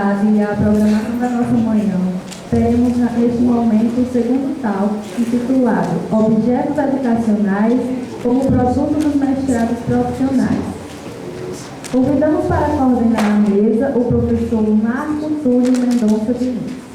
continuidade à programação da nossa manhã, teremos neste momento o segundo talk, intitulado Objetos Educacionais como Produto dos Mestrados Profissionais. Convidamos para coordenar a mesa o professor Marco Túlio Mendonça Diniz.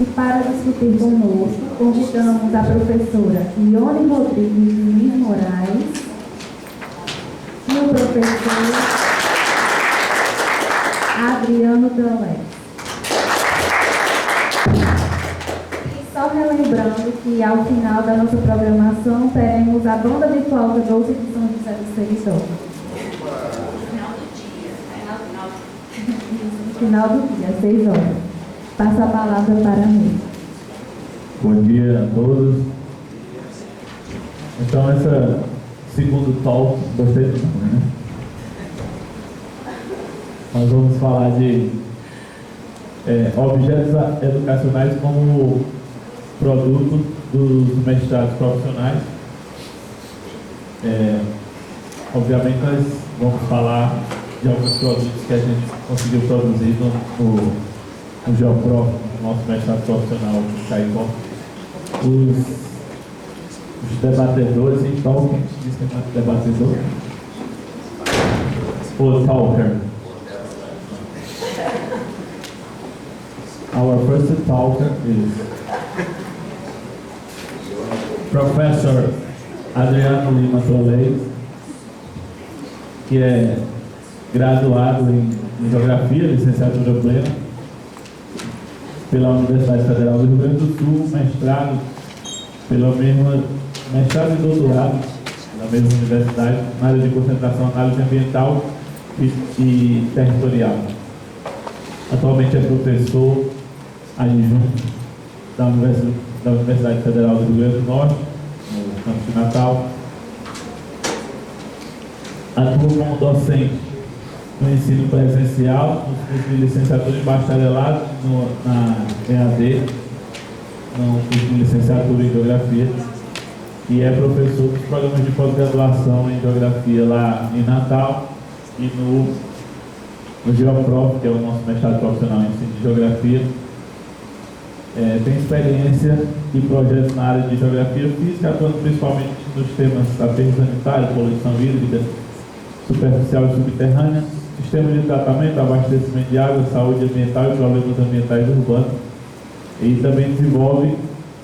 E para discutir conosco, convidamos a professora Ione Rodrigues Luiz Moraes e o professor Adriano Dalé. E só relembrando que ao final da nossa programação teremos a banda de flauta doce de São José do Seridó. No final do dia, 6 horas. Passo a palavra para mim. Bom dia a todos. Então, essa segundo talk, gostei do nome, né? Nós vamos falar de objetos educacionais como produto dos mestrados profissionais. Obviamente, nós vamos falar de alguns produtos que a gente conseguiu produzir no Geoprof, nosso mestrado profissional de Caicó. Os debatedores em talking, diz que é debatedor? Ou talker. Our first talker is Professor Adriano Lima Tolei, que é graduado em Geografia, licenciatura plena, pela Universidade Federal do Rio Grande do Sul, mestrado pela mesma, mestrado e doutorado na mesma universidade, na área de concentração, análise ambiental e territorial. Atualmente é professor adjunto da Universidade Federal do Rio Grande do Norte, no campus de Natal. Atua como docente no ensino presencial, nos cursos de licenciatura e bacharelado na EAD, no curso de licenciatura em Geografia, e é professor dos programas de pós-graduação em Geografia lá em Natal e no Geoprof, que é o nosso mestrado profissional em ensino de Geografia. Tem experiência e projetos na área de Geografia Física, atuando principalmente nos temas aterro sanitário, poluição hídrica, superficial e subterrânea, sistema de tratamento, abastecimento de água, saúde ambiental e problemas ambientais urbanos. E também desenvolve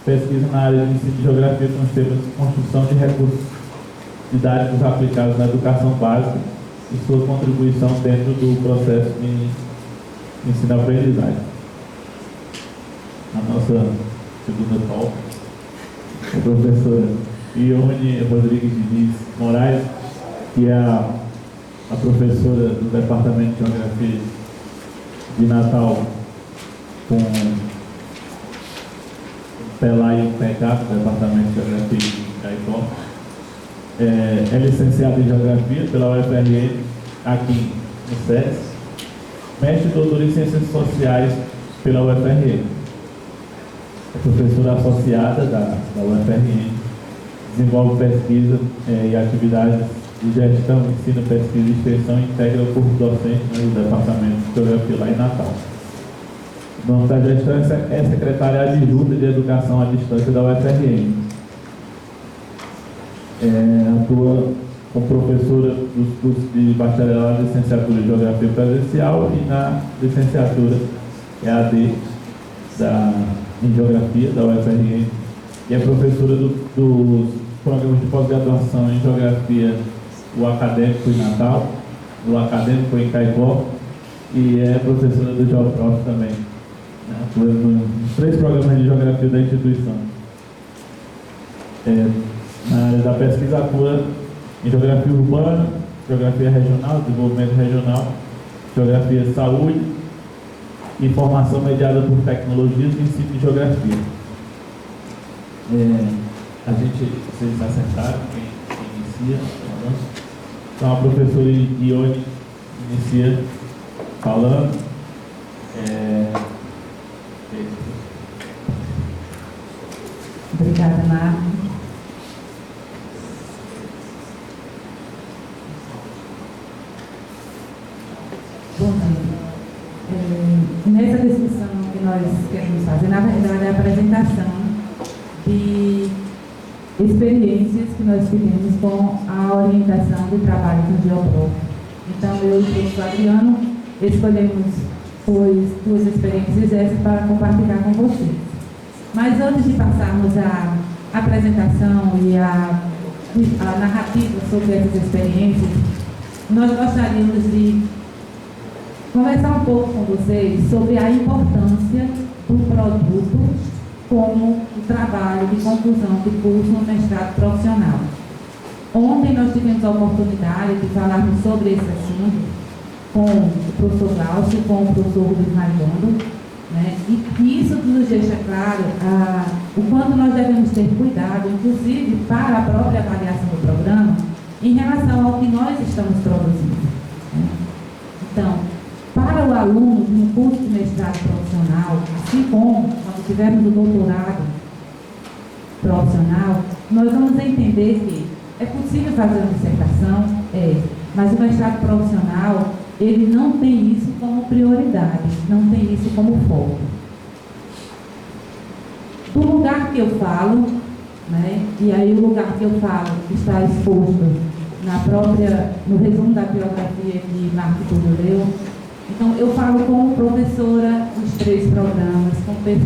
pesquisa na área de ensino de geografia com os temas de construção de recursos didáticos aplicados na educação básica e sua contribuição dentro do processo de ensino-aprendizagem. A nossa segunda talk, a professora Ione Rodrigues Diniz Moraes, que é a professora do Departamento de Geografia de Natal, com PELA e PECAP, Departamento de Geografia de Caicó. É licenciada em Geografia pela UFRN, aqui no SES, mestre e doutora em Ciências Sociais pela UFRN. É professora associada da UFRN, desenvolve pesquisa e atividades de gestão, ensino, pesquisa e extensão, integra o curso docente do Departamento de Geografia lá em Natal. O nome da gestão é secretária adjunta de Educação à Distância da UFRN. Atua como professora dos cursos de bacharelado, licenciatura em Geografia Presencial e na licenciatura EAD em Geografia da UFRN. E é professora dos programas de pós-graduação em Geografia, o acadêmico em Natal, o acadêmico em Caicó, e é professora do Geoprof também, né? Nos 3 programas de geografia da instituição. Na área da pesquisa atua em geografia urbana, geografia regional, desenvolvimento regional, geografia de saúde e formação mediada por tecnologias e ensino de geografia. Vocês acertaram quem inicia? Então a professora Ione inicia falando. Obrigada, Marco. nessa discussão que nós queremos fazer, na verdade, é a apresentação de experiências que nós tivemos com a orientação do trabalho do GeoProf. Então, eu e o professor Adriano escolhemos duas experiências essas para compartilhar com vocês. Mas antes de passarmos a apresentação e a narrativa sobre essas experiências, nós gostaríamos de conversar um pouco com vocês sobre a importância do produto como o trabalho de conclusão de curso no mestrado profissional. Ontem nós tivemos a oportunidade de falarmos sobre esse assunto com o professor Glaucio, com o professor Rubens Raimundo, né? E isso nos deixa claro o quanto nós devemos ter cuidado, inclusive para a própria avaliação do programa, em relação ao que nós estamos produzindo, né? Então, para o aluno de um curso de mestrado profissional, assim como quando tivermos o doutorado profissional, nós vamos entender que é possível fazer uma dissertação, mas o mestrado profissional, ele não tem isso como prioridade, não tem isso como foco. Do lugar que eu falo, né, e aí o lugar que eu falo está exposto no resumo da biografia que Marco Túlio leu. Então, eu falo como professora dos 3 programas,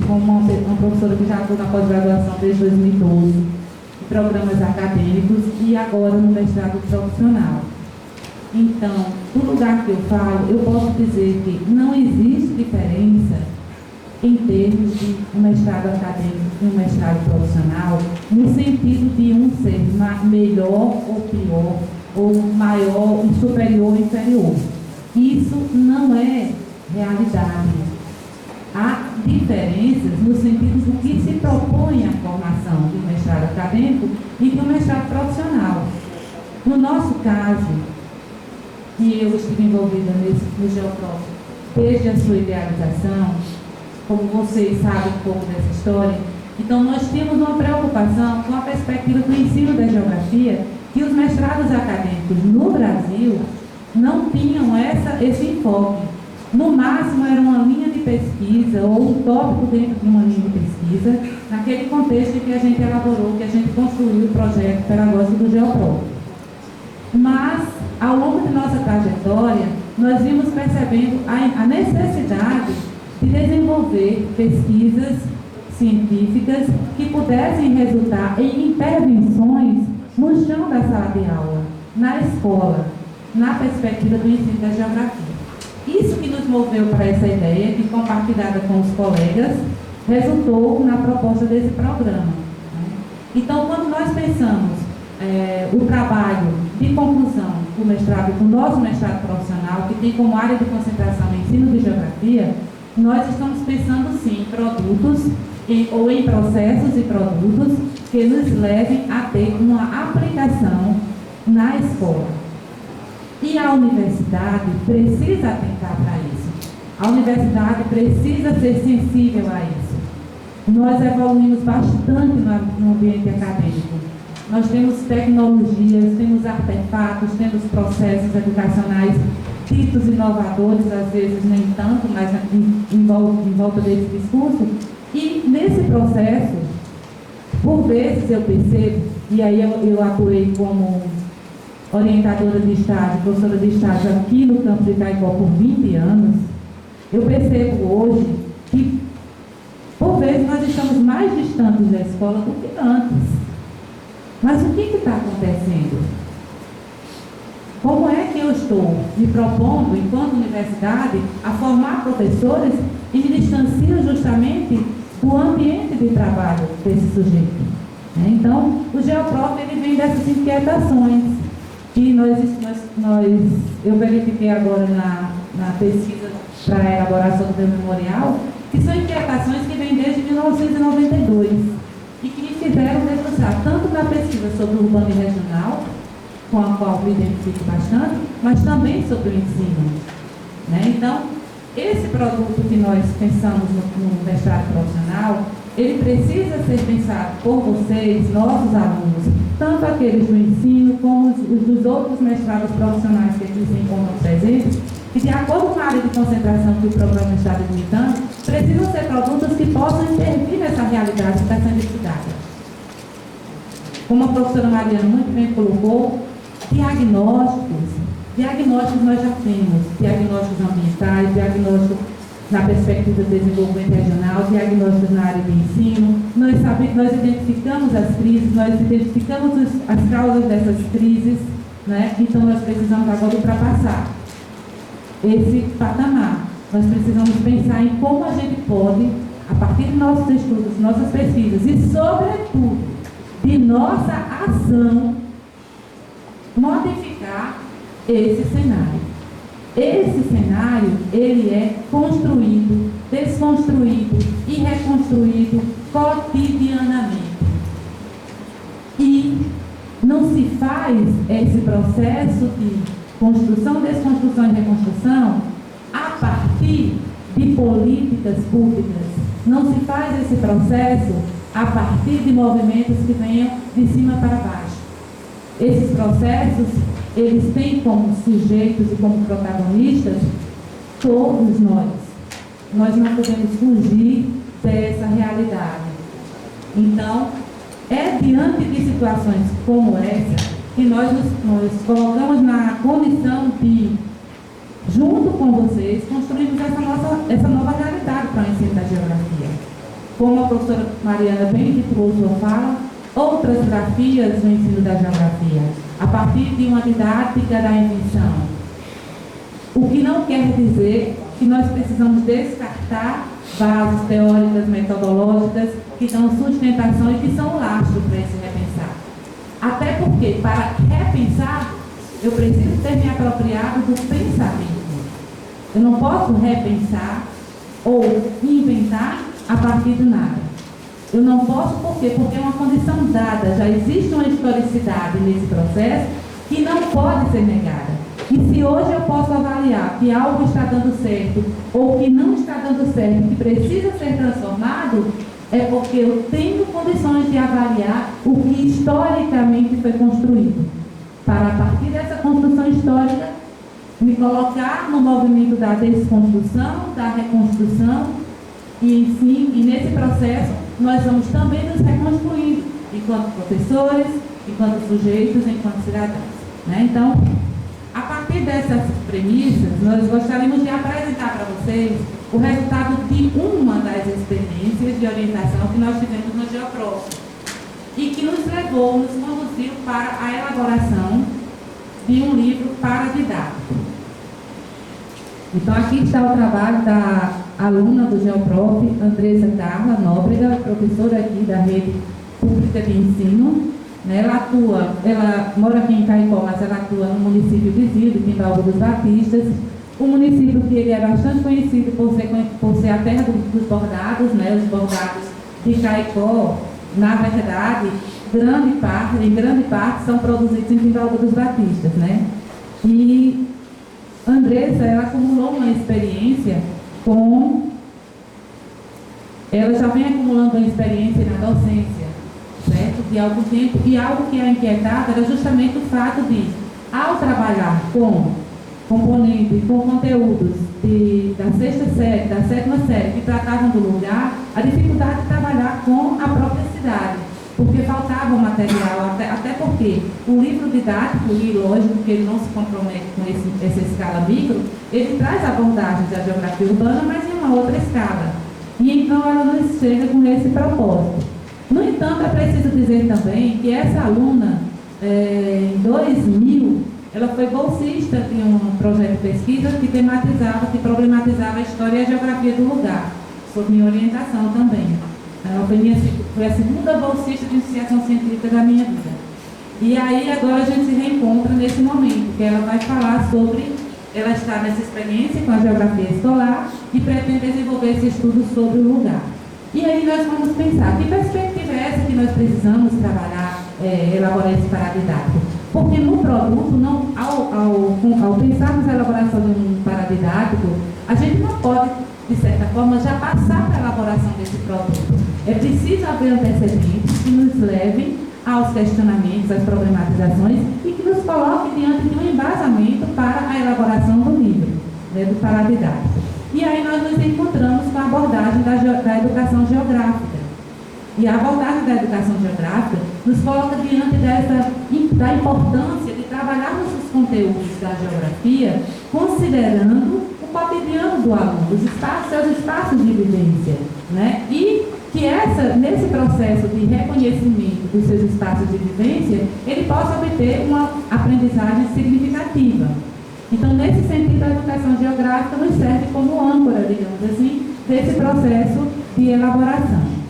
como uma professora que já atua na pós-graduação desde 2012, em programas acadêmicos e agora no mestrado profissional. Então, do lugar que eu falo, eu posso dizer que não existe diferença em termos de um mestrado acadêmico e um mestrado profissional, no sentido de um ser melhor ou pior, ou maior, superior ou inferior. Isso não é realidade. Há diferenças no sentido do que se propõe a formação de um mestrado acadêmico e de um mestrado profissional. No nosso caso, que eu estive envolvida no GeoProf desde a sua idealização, como vocês sabem um pouco dessa história, então nós temos uma preocupação com a perspectiva do ensino da geografia, que os mestrados acadêmicos no Brasil não tinham esse enfoque. No máximo era uma linha de pesquisa ou um tópico dentro de uma linha de pesquisa, naquele contexto que a gente elaborou, que a gente construiu o projeto pedagógico do GeoProf. Mas, ao longo de nossa trajetória, nós vimos percebendo a necessidade de desenvolver pesquisas científicas que pudessem resultar em intervenções no chão da sala de aula, na escola, na perspectiva do ensino da geografia. Isso que nos moveu para essa ideia, que compartilhada com os colegas, resultou na proposta desse programa, né? Então, quando nós pensamos o trabalho de conclusão do mestrado, do nosso mestrado profissional, que tem como área de concentração o ensino de geografia, nós estamos pensando sim em produtos ou em processos e produtos que nos levem a ter uma aplicação na escola. E a universidade precisa atentar para isso. A universidade precisa ser sensível a isso. Nós evoluímos bastante no ambiente acadêmico. Nós temos tecnologias, temos artefatos, temos processos educacionais ditos inovadores, às vezes nem tanto, mas em volta desse discurso. E nesse processo, por vezes eu percebo, e aí eu atuei como orientadora de estágio, professora de estágio aqui no campo de Itaipó por 20 anos, eu percebo hoje que, por vezes, nós estamos mais distantes da escola do que antes. Mas o que está acontecendo? Como é que eu estou me propondo, enquanto universidade, a formar professores e me distancio justamente do ambiente de trabalho desse sujeito? Então, o GeoProf ele vem dessas inquietações. E eu verifiquei agora na pesquisa para a elaboração do meu memorial, que são inquietações que vêm desde 1992 e que me fizeram debruçar tanto na pesquisa sobre o urbano e regional, com a qual me identifico bastante, mas também sobre o ensino, né? Então, esse produto que nós pensamos no mestrado profissional, ele precisa ser pensado por vocês, nossos alunos, tanto aqueles do ensino como os dos outros mestrados profissionais que aqui se encontram presentes, que, de acordo com a área de concentração que o programa está delimitando, precisam ser produtos que possam intervir nessa realidade que está sendo estudada. Como a professora Mariana muito bem colocou, diagnósticos nós já temos, diagnósticos ambientais, diagnósticos na perspectiva do desenvolvimento regional, diagnósticos na área de ensino. Nós identificamos as crises, nós identificamos as causas dessas crises, né? Então nós precisamos agora ultrapassar esse patamar. Nós precisamos pensar em como a gente pode, a partir de nossos estudos, nossas pesquisas e, sobretudo, de nossa ação, modificar esse cenário. Esse cenário, ele é construído, desconstruído e reconstruído cotidianamente. E não se faz esse processo de construção, desconstrução e reconstrução a partir de políticas públicas. Não se faz esse processo a partir de movimentos que venham de cima para baixo. Esses processos, eles têm como sujeitos e como protagonistas todos nós. Nós não podemos fugir dessa realidade. Então, é diante de situações como essa que nós nos colocamos na condição de, junto com vocês, construirmos essa nova realidade para o ensino da geografia. Como a professora Mariana bem titulou sua fala, outras grafias no ensino da geografia, a partir de uma didática da invenção. O que não quer dizer que nós precisamos descartar bases teóricas, metodológicas, que dão sustentação e que são lastro para esse repensar. Até porque, para repensar, eu preciso ter me apropriado do pensamento. Eu não posso repensar ou inventar a partir de nada. Eu não posso, por quê? Porque é uma condição dada, já existe uma historicidade nesse processo que não pode ser negada. E se hoje eu posso avaliar que algo está dando certo ou que não está dando certo, que precisa ser transformado, é porque eu tenho condições de avaliar o que historicamente foi construído. Para, a partir dessa construção histórica, me colocar no movimento da desconstrução, da reconstrução, e, enfim, e nesse processo nós vamos também nos reconstruindo enquanto professores, enquanto sujeitos, enquanto cidadãos. Né? Então, a partir dessas premissas, nós gostaríamos de apresentar para vocês o resultado de uma das experiências de orientação que nós tivemos no Geoprof e que nos conduziu para a elaboração de um livro paradidático. Então, aqui está o trabalho da aluna do Geoprof, Andressa Carla Nóbrega, professora aqui da Rede Pública de Ensino. Ela mora aqui em Caicó, mas ela atua no município vizinho, de Timbaúba dos Batistas, um município que ele é bastante conhecido por ser a terra dos bordados, né? Os bordados de Caicó, na verdade, em grande parte, são produzidos em Timbaúba dos Batistas, né? E Andressa, ela acumulou uma experiência ela já vem acumulando uma experiência na docência, certo? De algum tempo, e algo que a inquietava era justamente o fato de, ao trabalhar com componentes, com conteúdos da sexta série, da sétima série, que tratavam do lugar, a dificuldade de trabalhar com a própria cidade, porque faltava o material, até porque o livro didático, e lógico que ele não se compromete com essa escala micro, ele traz abordagens da geografia urbana, mas em uma outra escala. E então ela nos chega com esse propósito. No entanto, é preciso dizer também que essa aluna, em 2000, ela foi bolsista de um projeto de pesquisa que problematizava a história e a geografia do lugar, sob minha orientação também. Ela foi a segunda bolsista de iniciação científica da minha vida. E aí agora a gente se reencontra nesse momento, que ela vai falar sobre, ela está nessa experiência com a geografia escolar e pretende desenvolver esse estudo sobre o lugar. E aí nós vamos pensar, que perspectiva é essa que nós precisamos trabalhar, elaborar esse paradidático? Porque no produto, ao pensarmos a elaboração de um paradidático, a gente não pode, de certa forma, já passar para a elaboração desse produto. É preciso haver antecedentes que nos levem aos questionamentos, às problematizações e que nos coloquem diante de um embasamento para a elaboração do livro. né, do paradidático. E aí nós nos encontramos com a abordagem da educação geográfica. E a abordagem da educação geográfica nos coloca diante da importância de trabalharmos os conteúdos da geografia considerando o cotidiano do aluno, seus espaços de vivência, né? E que nesse processo de reconhecimento dos seus espaços de vivência, ele possa obter uma aprendizagem significativa. Então, nesse sentido, a educação geográfica nos serve como âncora, digamos assim, desse processo de elaboração.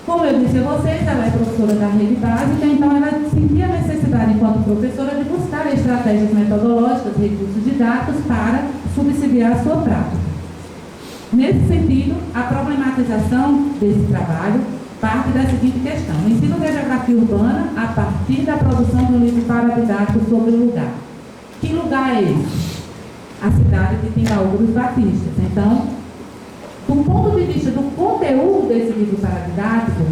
Como eu disse a vocês, ela é professora da rede básica, então ela sentia a necessidade, enquanto professora, de buscar estratégias metodológicas, recursos didáticos para subsidiar a sua prática. Nesse sentido, a problematização desse trabalho parte da seguinte questão: o ensino da geografia urbana a partir da produção de um livro paradidático sobre o lugar. Que lugar é esse? A cidade de Timbaúba dos Batistas. Então, do ponto de vista do conteúdo desse livro paradidático,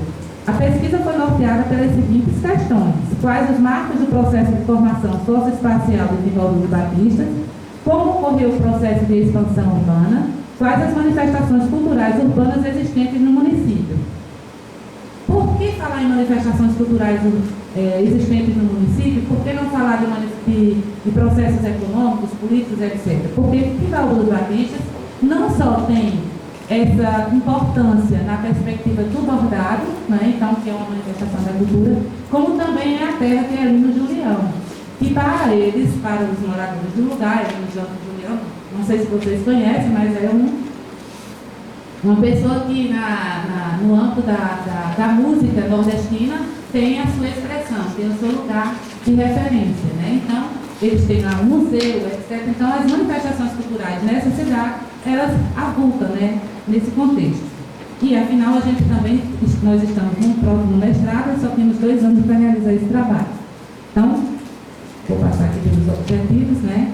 a pesquisa foi norteada pelas seguintes questões: quais os marcos do processo de formação socioespacial de Timbaúba dos Batistas, como ocorreu o processo de expansão urbana, quais as manifestações culturais urbanas existentes no município. Por que falar em manifestações culturais existentes no município? Por que não falar de processos econômicos, políticos, etc.? Porque Timbaúba dos Batistas não só tem essa importância na perspectiva do bordado, né, então, que é uma manifestação da cultura, como também é a terra de Elino Julião, que para eles, para os moradores do lugar, Elino Julião, não sei se vocês conhecem, mas é uma pessoa que no âmbito da música nordestina tem a sua expressão, tem o seu lugar de referência, né? Então, eles têm lá um museu, etc. Então, as manifestações culturais nessa cidade, elas avultam, né, nesse contexto. E, afinal, nós estamos no próximo mestrado e só temos 2 anos para realizar esse trabalho. Então, vou passar aqui pelos objetivos, né?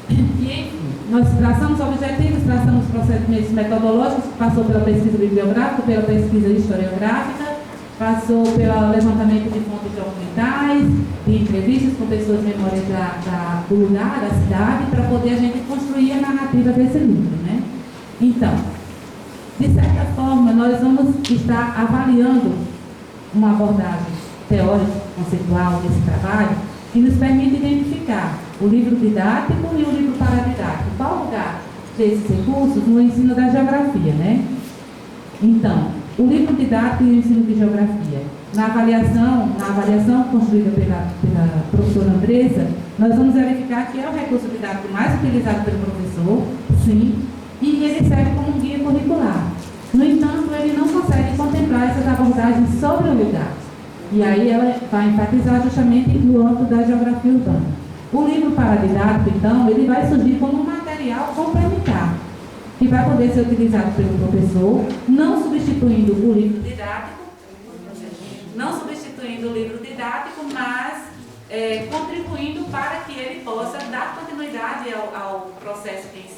E, enfim, nós traçamos objetivos, traçamos procedimentos metodológicos, que passou pela pesquisa bibliográfica, pela pesquisa historiográfica, passou pelo levantamento de fontes documentais, de entrevistas com pessoas de memória do lugar, da cidade, para poder a gente construir a narrativa desse livro, né? Então, de certa forma, nós vamos estar avaliando uma abordagem teórica, conceitual desse trabalho, que nos permite identificar o livro didático e o livro paradidático. Qual o lugar desses recursos no ensino da geografia, né? Então, o livro didático e o ensino de geografia. Na avaliação construída pela professora Andressa, nós vamos verificar que é o recurso didático mais utilizado pelo professor, sim, e ele serve como um guia curricular. No entanto, ele não consegue contemplar essas abordagens sobre o lugar. E aí ela vai enfatizar justamente no âmbito da geografia urbana. O livro paradidático, então, ele vai surgir como um material complementar, que vai poder ser utilizado pelo professor, não substituindo o livro didático, mas contribuindo para que ele possa dar continuidade ao processo de ensino,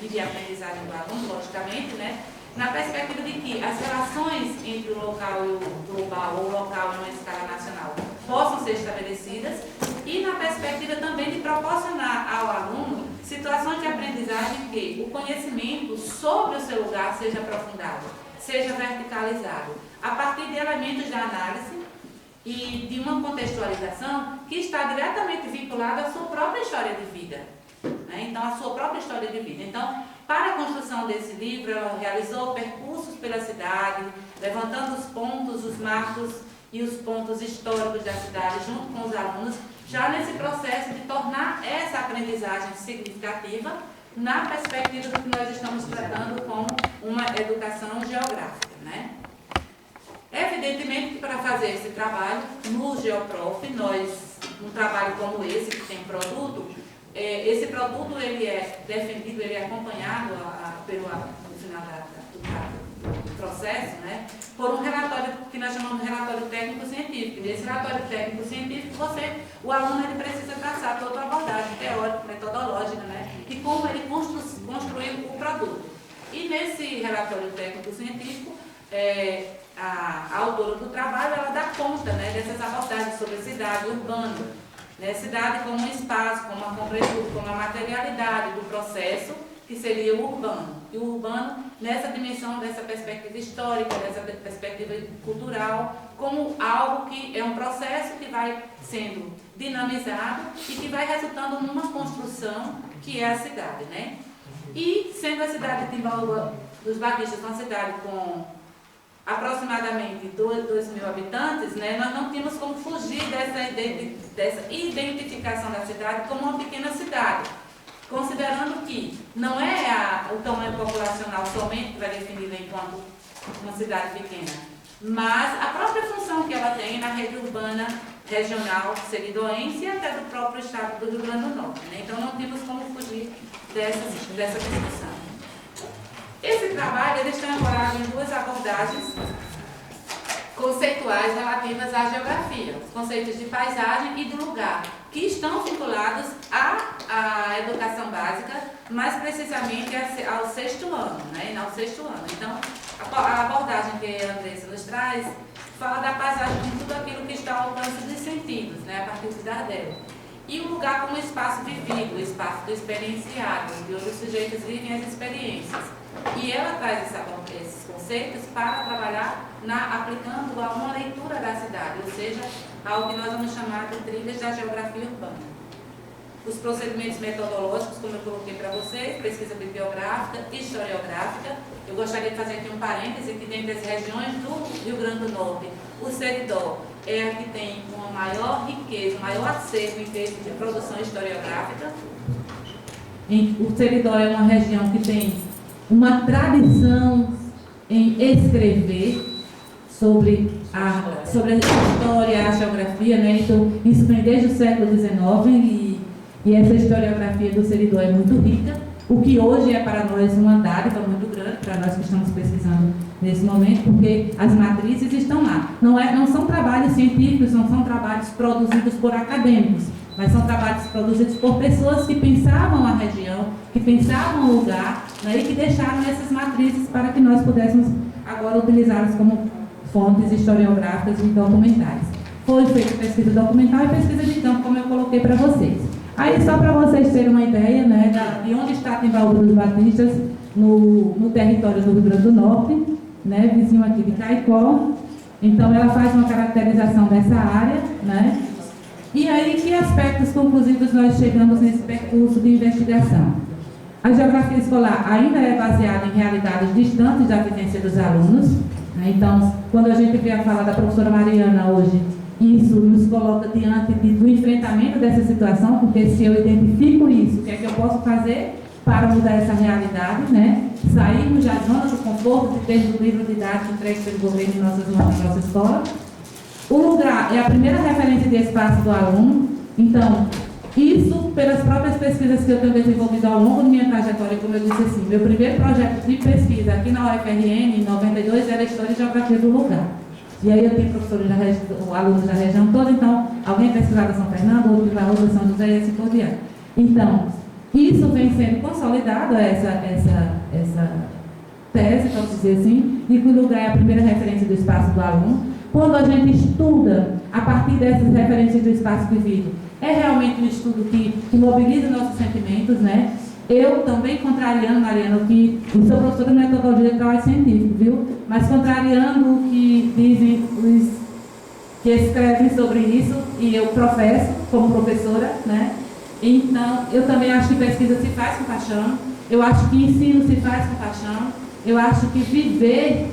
e de aprendizagem do aluno, logicamente, né? Na perspectiva de que as relações entre o local e o global, ou o local em uma escala nacional, possam ser estabelecidas, e na perspectiva também de proporcionar ao aluno situações de aprendizagem que o conhecimento sobre o seu lugar seja aprofundado, seja verticalizado, a partir de elementos da análise e de uma contextualização que está diretamente vinculada à sua própria história de vida, né? Então, a sua própria história de vida. Então, para a construção desse livro, ela realizou percursos pela cidade, levantando os pontos, os marcos e os pontos históricos da cidade, junto com os alunos, já nesse processo de tornar essa aprendizagem significativa na perspectiva do que nós estamos tratando como uma educação geográfica, né? Evidentemente que para fazer esse trabalho, no Geoprof, um trabalho como esse, que tem produto, esse produto ele é defendido, ele é acompanhado no final do processo, né, por um relatório que nós chamamos de relatório técnico-científico. Nesse relatório técnico-científico, o aluno ele precisa traçar toda a abordagem teórica, metodológica, né, e como ele construiu o produto. E nesse relatório técnico-científico, a autora do trabalho, ela dá conta, né, dessas abordagens sobre cidade urbana, né? Cidade como um espaço, como uma concretude, como a materialidade do processo, que seria o urbano. E o urbano nessa dimensão, dessa perspectiva histórica, dessa perspectiva cultural, como algo que é um processo que vai sendo dinamizado e que vai resultando numa construção que é a cidade, né? E sendo a cidade de Timbaúba dos Batistas uma cidade com aproximadamente 2.000 habitantes, né, nós não tínhamos como fugir dessa identificação da cidade como uma pequena cidade, considerando que não é o tamanho populacional somente que vai definir enquanto uma cidade pequena, mas a própria função que ela tem na rede urbana regional seridoense e até do próprio estado do Rio Grande do Norte, né? Então não tínhamos como fugir dessa discussão. Esse trabalho ele está ancorado em duas abordagens conceituais relativas à geografia, os conceitos de paisagem e do lugar, que estão vinculados à educação básica, mais precisamente ao sexto ano, né? Ao sexto ano. Então, a abordagem que a Andressa nos traz fala da paisagem de tudo aquilo que está ao alcance dos sentidos, né? A partir de Dardel. E o lugar como espaço vivido, o espaço do experienciado, onde os sujeitos vivem as experiências. E ela traz esses conceitos para trabalhar aplicando a uma leitura da cidade, ou seja, algo que nós vamos chamar de trilhas da geografia urbana. Os procedimentos metodológicos, como eu coloquei para vocês, pesquisa bibliográfica e historiográfica. Eu gostaria de fazer aqui um parêntese que dentre as regiões do Rio Grande do Norte, o Seridó é a que tem uma maior riqueza, um maior acervo em termos de produção historiográfica. O Seridó é uma região que tem uma tradição em escrever sobre a história, a geografia, né? Então, isso vem desde o século XIX e essa historiografia do Seridó é muito rica, o que hoje é para nós uma dádiva muito grande, para nós que estamos pesquisando nesse momento, porque as matrizes estão lá. Não são trabalhos científicos, não são trabalhos produzidos por acadêmicos, mas são trabalhos produzidos por pessoas que pensavam a região, que pensavam o lugar, né, e que deixaram essas matrizes para que nós pudéssemos agora utilizá-las como fontes historiográficas e documentais. Foi feita pesquisa documental e pesquisa de campo, como eu coloquei para vocês. Aí, só para vocês terem uma ideia, né, de onde está Timbaúba dos Batistas, no território do Rio Grande do Norte, né, vizinho aqui de Caicó. Então, ela faz uma caracterização dessa área, né? E aí, que aspectos conclusivos nós chegamos nesse percurso de investigação? A geografia escolar ainda é baseada em realidades distantes da vivência dos alunos, né? Então, quando a gente vê a fala da professora Mariana hoje, isso nos coloca diante do enfrentamento dessa situação, porque se eu identifico isso, o que é que eu posso fazer para mudar essa realidade, né? Sairmos da zona do conforto de ter o livro didático entregue pelo governo em nossas mãos, na nossa escola. O lugar é a primeira referência de espaço do aluno. Então, isso pelas próprias pesquisas que eu tenho desenvolvido ao longo da minha trajetória, como eu disse assim, meu primeiro projeto de pesquisa aqui na UFRN, em 92, era a História e Geografia do Lugar. E aí eu tenho professores alunos da região toda, então, alguém pesquisava São Fernando, outro da outra São José e assim por diante. Então, isso vem sendo consolidado, essa tese, vamos dizer assim, de que o lugar é a primeira referência do espaço do aluno. Quando a gente estuda a partir dessas referências do espaço vivido, é realmente um estudo que mobiliza nossos sentimentos, né? Eu também contrariando, Mariana, que eu sou professora de metodologia de trabalho científico, viu? Mas contrariando o que dizem os que escrevem sobre isso, e eu professo como professora, né? Então, eu também acho que pesquisa se faz com paixão, eu acho que ensino se faz com paixão, eu acho que viver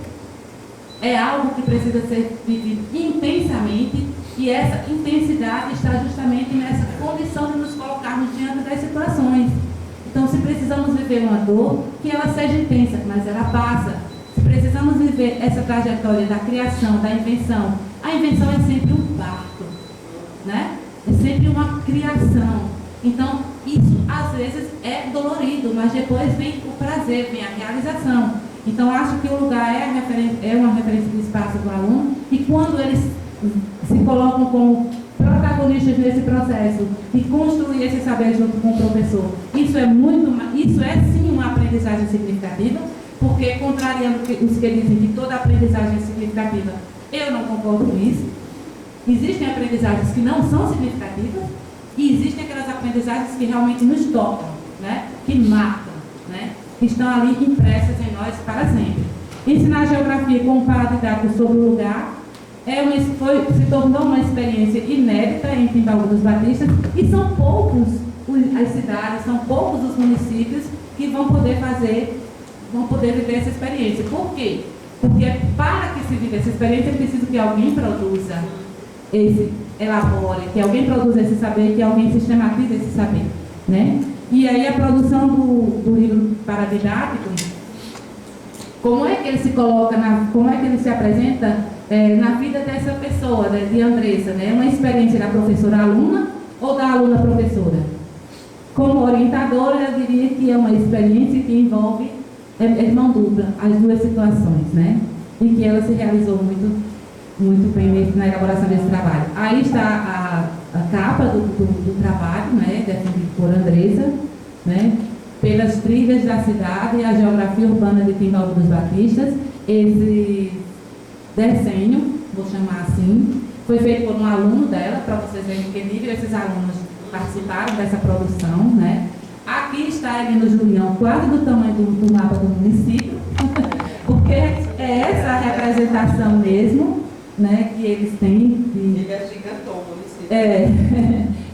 é algo que precisa ser vivido intensamente, e essa intensidade está justamente nessa condição de nos colocarmos diante das situações. Então, se precisamos viver uma dor, que ela seja intensa, mas ela passa. Se precisamos viver essa trajetória da criação, da invenção, a invenção é sempre um parto, né? É sempre uma criação. Então, isso às vezes é dolorido, mas depois vem o prazer, vem a realização. Então, acho que o lugar é uma referência do espaço do aluno, e quando eles se colocam como protagonistas nesse processo de construir esse saber junto com o professor, isso é sim uma aprendizagem significativa, porque, contrariando os que dizem que toda aprendizagem é significativa, eu não concordo com isso. Existem aprendizagens que não são significativas e existem aquelas aprendizagens que realmente nos tocam, né? Que marcam, né? Que estão ali impressas em nós para sempre. Ensinar geografia com um paradidático sobre o lugar se tornou uma experiência inédita em Timbaúba dos Batistas e são poucos as cidades, são poucos os municípios que vão poder viver essa experiência. Por quê? Porque para que se viva essa experiência é preciso que alguém produza elabore, que alguém produza esse saber, que alguém sistematize esse saber, né? E aí a produção do livro paradidático, como é que ele se coloca, como é que ele se apresenta na vida dessa pessoa, né, de Andressa, né? Uma experiência da professora-aluna ou da aluna-professora? Como orientadora, eu diria que é uma experiência que envolve mão dupla, as duas situações, né? E que ela se realizou muito bem na elaboração desse trabalho. Aí está a capa do trabalho, né? Defendido por Andressa, né? Pelas trilhas da cidade e a geografia urbana de Timbaúba dos Batistas. Esse desenho, vou chamar assim, foi feito por um aluno dela, para vocês verem que nível esses alunos participaram dessa produção, né? Aqui está Elino Julião, quase do tamanho do mapa do município, porque é essa a representação mesmo, né, que eles têm. Ele agigantou o município.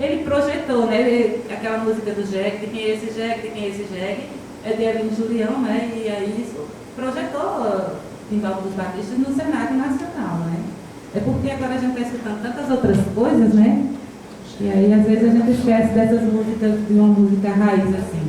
Ele projetou, né, aquela música do jegue, de quem é esse jegue, de quem é esse jegue, é de Elino Julião, né, e aí isso projetou Timbaúba dos Batistas no cenário nacional, né. É porque agora a gente está escutando tantas outras coisas, né, e aí às vezes a gente esquece dessas músicas, de uma música raiz, assim.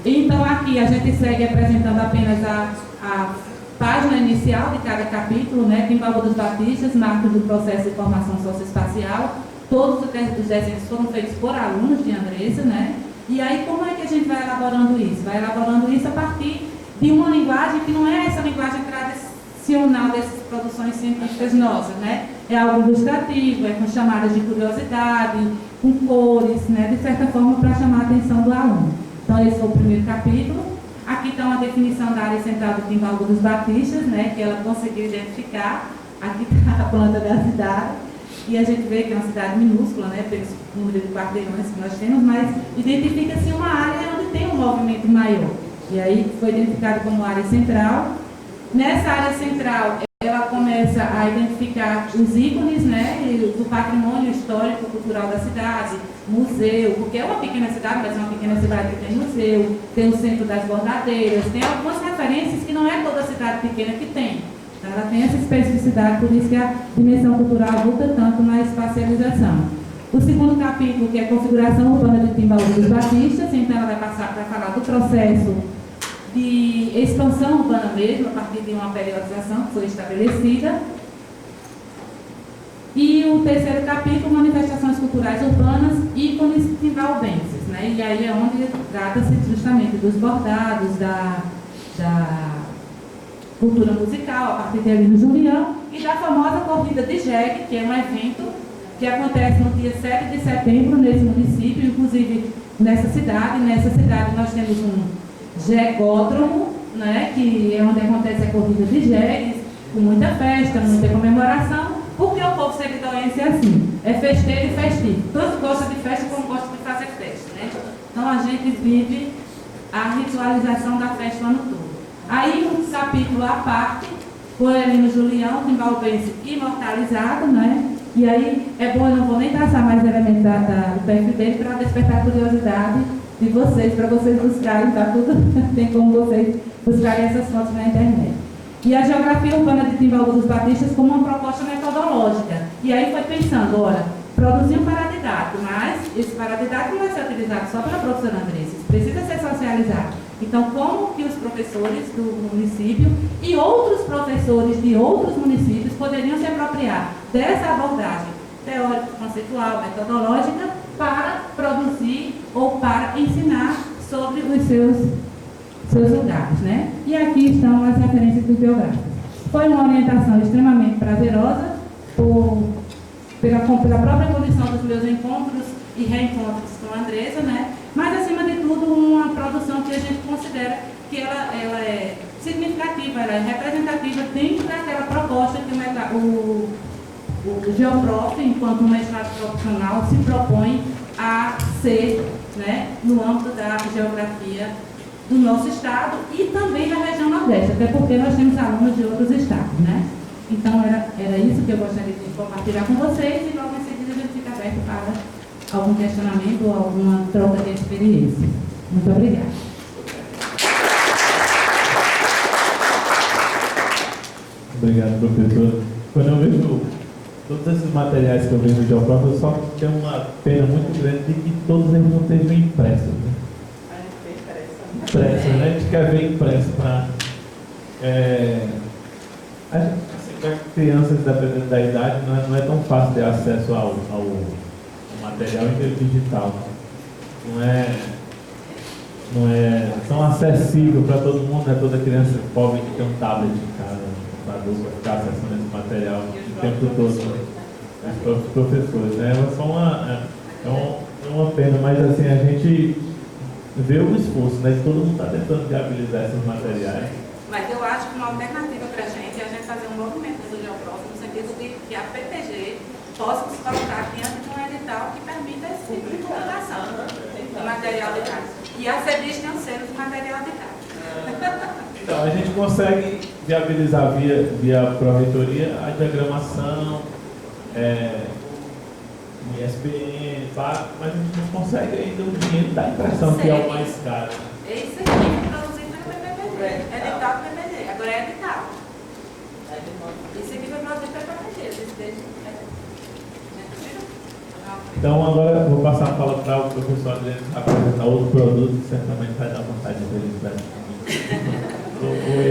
Então aqui a gente segue apresentando apenas a página inicial de cada capítulo, né? Timbaúba dos Batistas, marcos do processo de formação socioespacial. Todos os desenhos foram feitos por alunos de Andressa, né? E aí como é que a gente vai elaborando isso? Vai elaborando isso a partir de uma linguagem que não é essa linguagem tradicional dessas produções científicas nossas, né? É algo ilustrativo, é com chamadas de curiosidade, com cores, né? De certa forma para chamar a atenção do aluno. Então esse foi o primeiro capítulo. Aqui está uma definição da área central do Timbaúba dos Batistas, né, que ela conseguiu identificar. Aqui está a planta da cidade. E a gente vê que é uma cidade minúscula, né, pelo número de quarteirões que nós temos, mas identifica-se uma área onde tem um movimento maior. E aí foi identificado como área central. Nessa área central, ela começa a identificar os ícones, né, do patrimônio histórico cultural da cidade, museu, porque é uma pequena cidade, mas é uma pequena cidade que tem museu, tem o centro das bordadeiras, tem algumas referências que não é toda cidade pequena que tem. Então, ela tem essa especificidade, por isso que a dimensão cultural luta tanto na espacialização. O segundo capítulo, que é a configuração urbana de Timbaúba dos Batistas, então ela vai passar para falar do processo de expansão urbana mesmo, a partir de uma periodização que foi estabelecida. E o terceiro capítulo, manifestações culturais urbanas, ícones timbaubenses, né? E aí é onde trata-se justamente dos bordados, da cultura musical, a partir de Elino Julião, e da famosa corrida de jegue, que é um evento que acontece no dia 7 de setembro nesse município, inclusive nessa cidade. Nessa cidade nós temos um jegódromo, né, que é onde acontece a corrida de jegues, com muita festa, muita comemoração, porque o povo sergidoense é assim, é festeiro e festivo. Tanto gosta de festa como gosta de fazer festa, né? Então a gente vive a ritualização da festa o ano todo. Aí um capítulo à parte, com Elino Julião, timbaubense imortalizado, né? E aí é bom, eu não vou nem traçar mais elementos do perfil dele para despertar a curiosidade de vocês, para vocês buscarem, tá tudo, tem como vocês buscarem essas fotos na internet. E a geografia urbana de Timbaúba dos Batistas como uma proposta metodológica. E aí foi pensando, olha, produzir um paradidático, mas esse paradidático não vai ser utilizado só pela professora Andressa, precisa ser socializado. Então, como que os professores do município e outros professores de outros municípios poderiam se apropriar dessa abordagem teórico-conceitual, metodológica, para produzir ou para ensinar sobre os seus lugares, né? E aqui estão as referências bibliográficas. Foi uma orientação extremamente prazerosa pela própria condição dos meus encontros e reencontros com a Andressa, né? Mas, acima de tudo, uma produção que a gente considera que ela é significativa, ela é representativa dentro daquela proposta que o Geoprof, enquanto um mestrado profissional, se propõe a ser, né, no âmbito da geografia do nosso estado e também da região Nordeste, até porque nós temos alunos de outros estados, né? Então, era isso que eu gostaria de compartilhar com vocês e logo em seguida a gente fica aberto para algum questionamento ou alguma troca de experiência. Muito obrigada. Obrigado, professor. Quando eu vejo todos esses materiais que eu vejo de Geoprof, eu só tenho uma pena muito grande de que todos eles não estejam impressos. Né? Impresso, né? A gente quer ver impresso para... Para crianças, dependendo da idade, não é tão fácil ter acesso ao material digital. Não é tão acessível para todo mundo, né? Toda criança pobre que tem um tablet em casa, um computador, para ficar acessando esse material o tempo todo, né? Os professores, né? É uma pena, mas assim, a gente vê o esforço, né? Todo mundo está tentando viabilizar esses materiais. Mas eu acho que uma alternativa para a gente é a gente fazer um movimento do Geoprof, no sentido de que a PPG possa se colocar diante de um edital que permita esse tipo de publicação de material didático. E a CEBIS tem um selo de material didático. Então, a gente consegue viabilizar via Pró-Reitoria a diagramação, ISBN, mas a gente não consegue ainda o dinheiro da impressão, que é o mais caro. Esse aqui é produzido pelo PPG, edital do PPG, agora é edital. Esse aqui foi produzido pelo PPG, Então, agora eu vou passar a fala para o professor Adriano apresentar outro produto que certamente vai dar vontade de ver ele.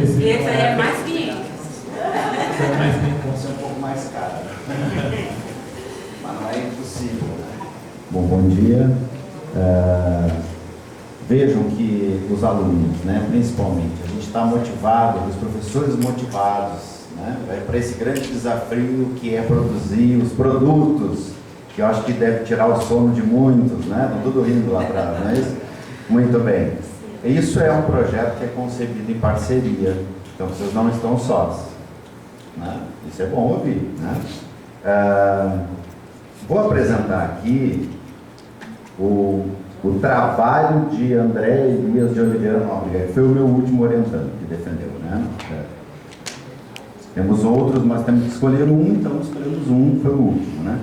Esse aí é mais 500. Esse é mais 500. Pode ser um pouco mais caro. Mas não é impossível. Bom dia. Vejam que os alunos, né, principalmente, a gente está motivado, os professores motivados, né, para esse grande desafio que é produzir os produtos, que eu acho que deve tirar o sono de muitos, né? Estão tudo rindo lá atrás, não é isso? Muito bem. Isso é um projeto que é concebido em parceria, então vocês não estão sós, né? Isso é bom ouvir, né? Vou apresentar aqui o trabalho de André Elias de Oliveira Nóbrega, que foi o meu último orientando, que defendeu, né? Temos outros, mas temos que escolher um, então escolhemos um, foi o último, né?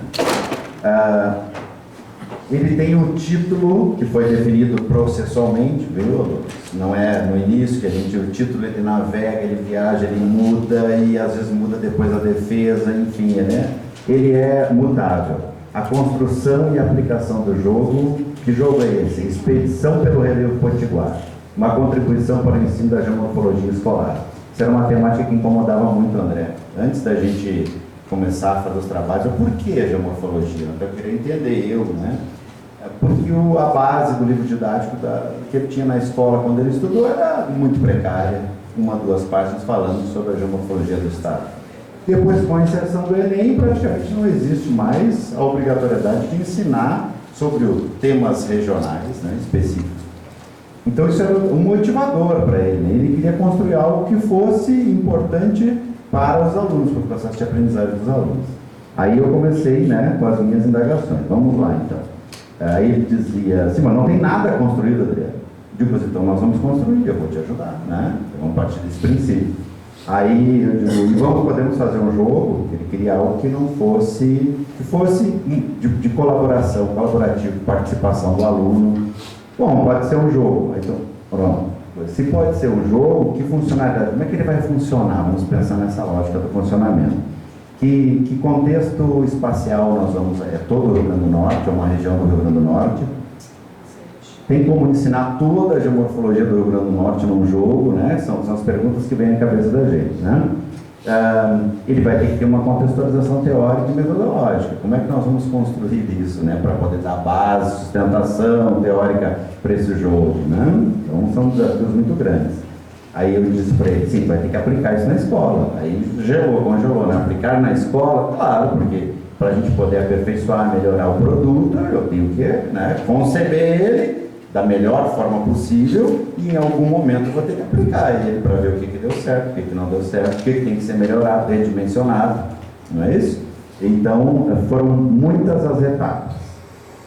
Ele tem o título que foi definido processualmente, viu? Não é no início que o título ele navega, ele viaja, ele muda e às vezes muda depois a defesa, enfim, né? Ele é mutável. A construção e aplicação do jogo, que jogo é esse? Expedição pelo Relevo Potiguar, uma contribuição para o ensino da geomorfologia escolar. Isso era uma temática que incomodava muito o André. Antes da gente começar a fazer os trabalhos, por que a geomorfologia? Eu queria entender, né? Porque a base do livro didático que ele tinha na escola quando ele estudou era muito precária, uma, duas páginas falando sobre a geomorfologia do Estado. Depois, com a inserção do Enem, praticamente não existe mais a obrigatoriedade de ensinar sobre temas regionais, né, específicos. Então isso era um motivador para ele, né? Ele queria construir algo que fosse importante para os alunos, para o processo de aprendizagem dos alunos. Aí eu comecei, né, com as minhas indagações. Vamos lá, então. Aí ele dizia assim, mas não tem nada construído, Adriano. Digo, então nós vamos construir, eu vou te ajudar, né? Então, vamos partir desse princípio. Aí eu digo, podemos fazer um jogo? Ele queria algo que não fosse, de colaboração, colaborativo, participação do aluno. Bom, pode ser um jogo. Então, pronto. Se pode ser um jogo, que funcionalidade? Como é que ele vai funcionar? Vamos pensar nessa lógica do funcionamento. Que contexto espacial nós vamos... É todo o Rio Grande do Norte, é uma região do Rio Grande do Norte. Tem como ensinar toda a geomorfologia do Rio Grande do Norte num jogo, né? São as perguntas que vêm na cabeça da gente, né? Ele vai ter que ter uma contextualização teórica e metodológica. Como é que nós vamos construir isso, né? Para poder dar base, sustentação teórica para esse jogo, né? Então são desafios muito grandes. Aí eu disse para ele, sim, vai ter que aplicar isso na escola. Aí congelou, né? Aplicar na escola, claro, porque para a gente poder aperfeiçoar, melhorar o produto, eu tenho que, né, conceber ele da melhor forma possível e em algum momento eu vou ter que aplicar ele para ver o que deu certo, o que não deu certo, o que tem que ser melhorado, redimensionado, não é isso? Então, foram muitas as etapas.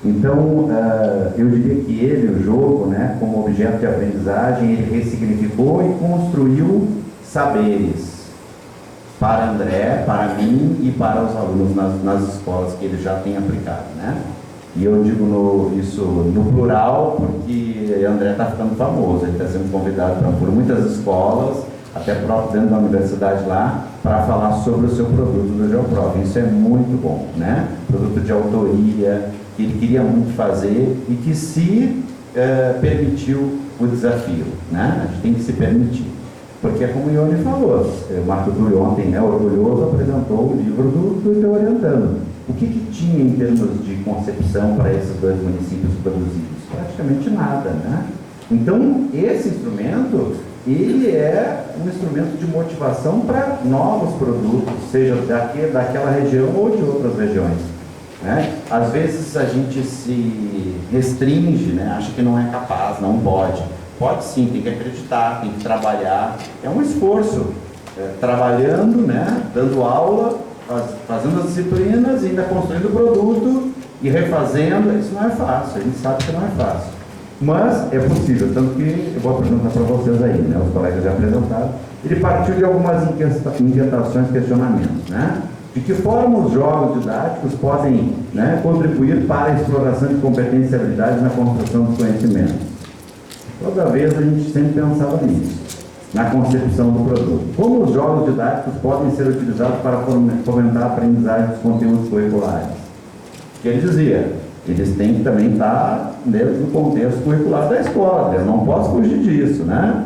Então, eu diria que ele, o jogo, né, como objeto de aprendizagem, ele ressignificou e construiu saberes para André, para mim e para os alunos nas escolas que ele já tem aplicado, né? E eu digo isso no plural porque André está ficando famoso, ele está sendo convidado por muitas escolas, até próprio dentro da universidade lá, para falar sobre o seu produto do Geoprof. Isso é muito bom, né? Produto de autoria, que ele queria muito fazer e que se permitiu o desafio, né? A gente tem que se permitir. Porque é como o Ione falou, o Marco Túlio ontem, né, orgulhoso, apresentou o livro do Teu Orientando. O que tinha em termos de concepção para esses dois municípios produzidos? Praticamente nada, né? Então, esse instrumento, ele é um instrumento de motivação para novos produtos, seja daquela região ou de outras regiões, né? Às vezes a gente se restringe, né? Acha que não é capaz, não pode. Pode sim, tem que acreditar, tem que trabalhar. É um esforço, trabalhando, né? Dando aula, fazendo as disciplinas, ainda construindo o produto e refazendo. Isso não é fácil, a gente sabe que não é fácil. Mas é possível, tanto que eu vou apresentar para vocês aí, né? Os colegas já apresentaram. Ele partiu de algumas inquietações, questionamentos, né? De que forma os jogos didáticos podem, né, contribuir para a exploração de competências e habilidades na construção dos conhecimentos. Toda vez a gente sempre pensava nisso, na concepção do produto. Como os jogos didáticos podem ser utilizados para fomentar a aprendizagem dos conteúdos curriculares? Que ele dizia, eles têm que também estar dentro do contexto curricular da escola, eu não posso fugir disso, né?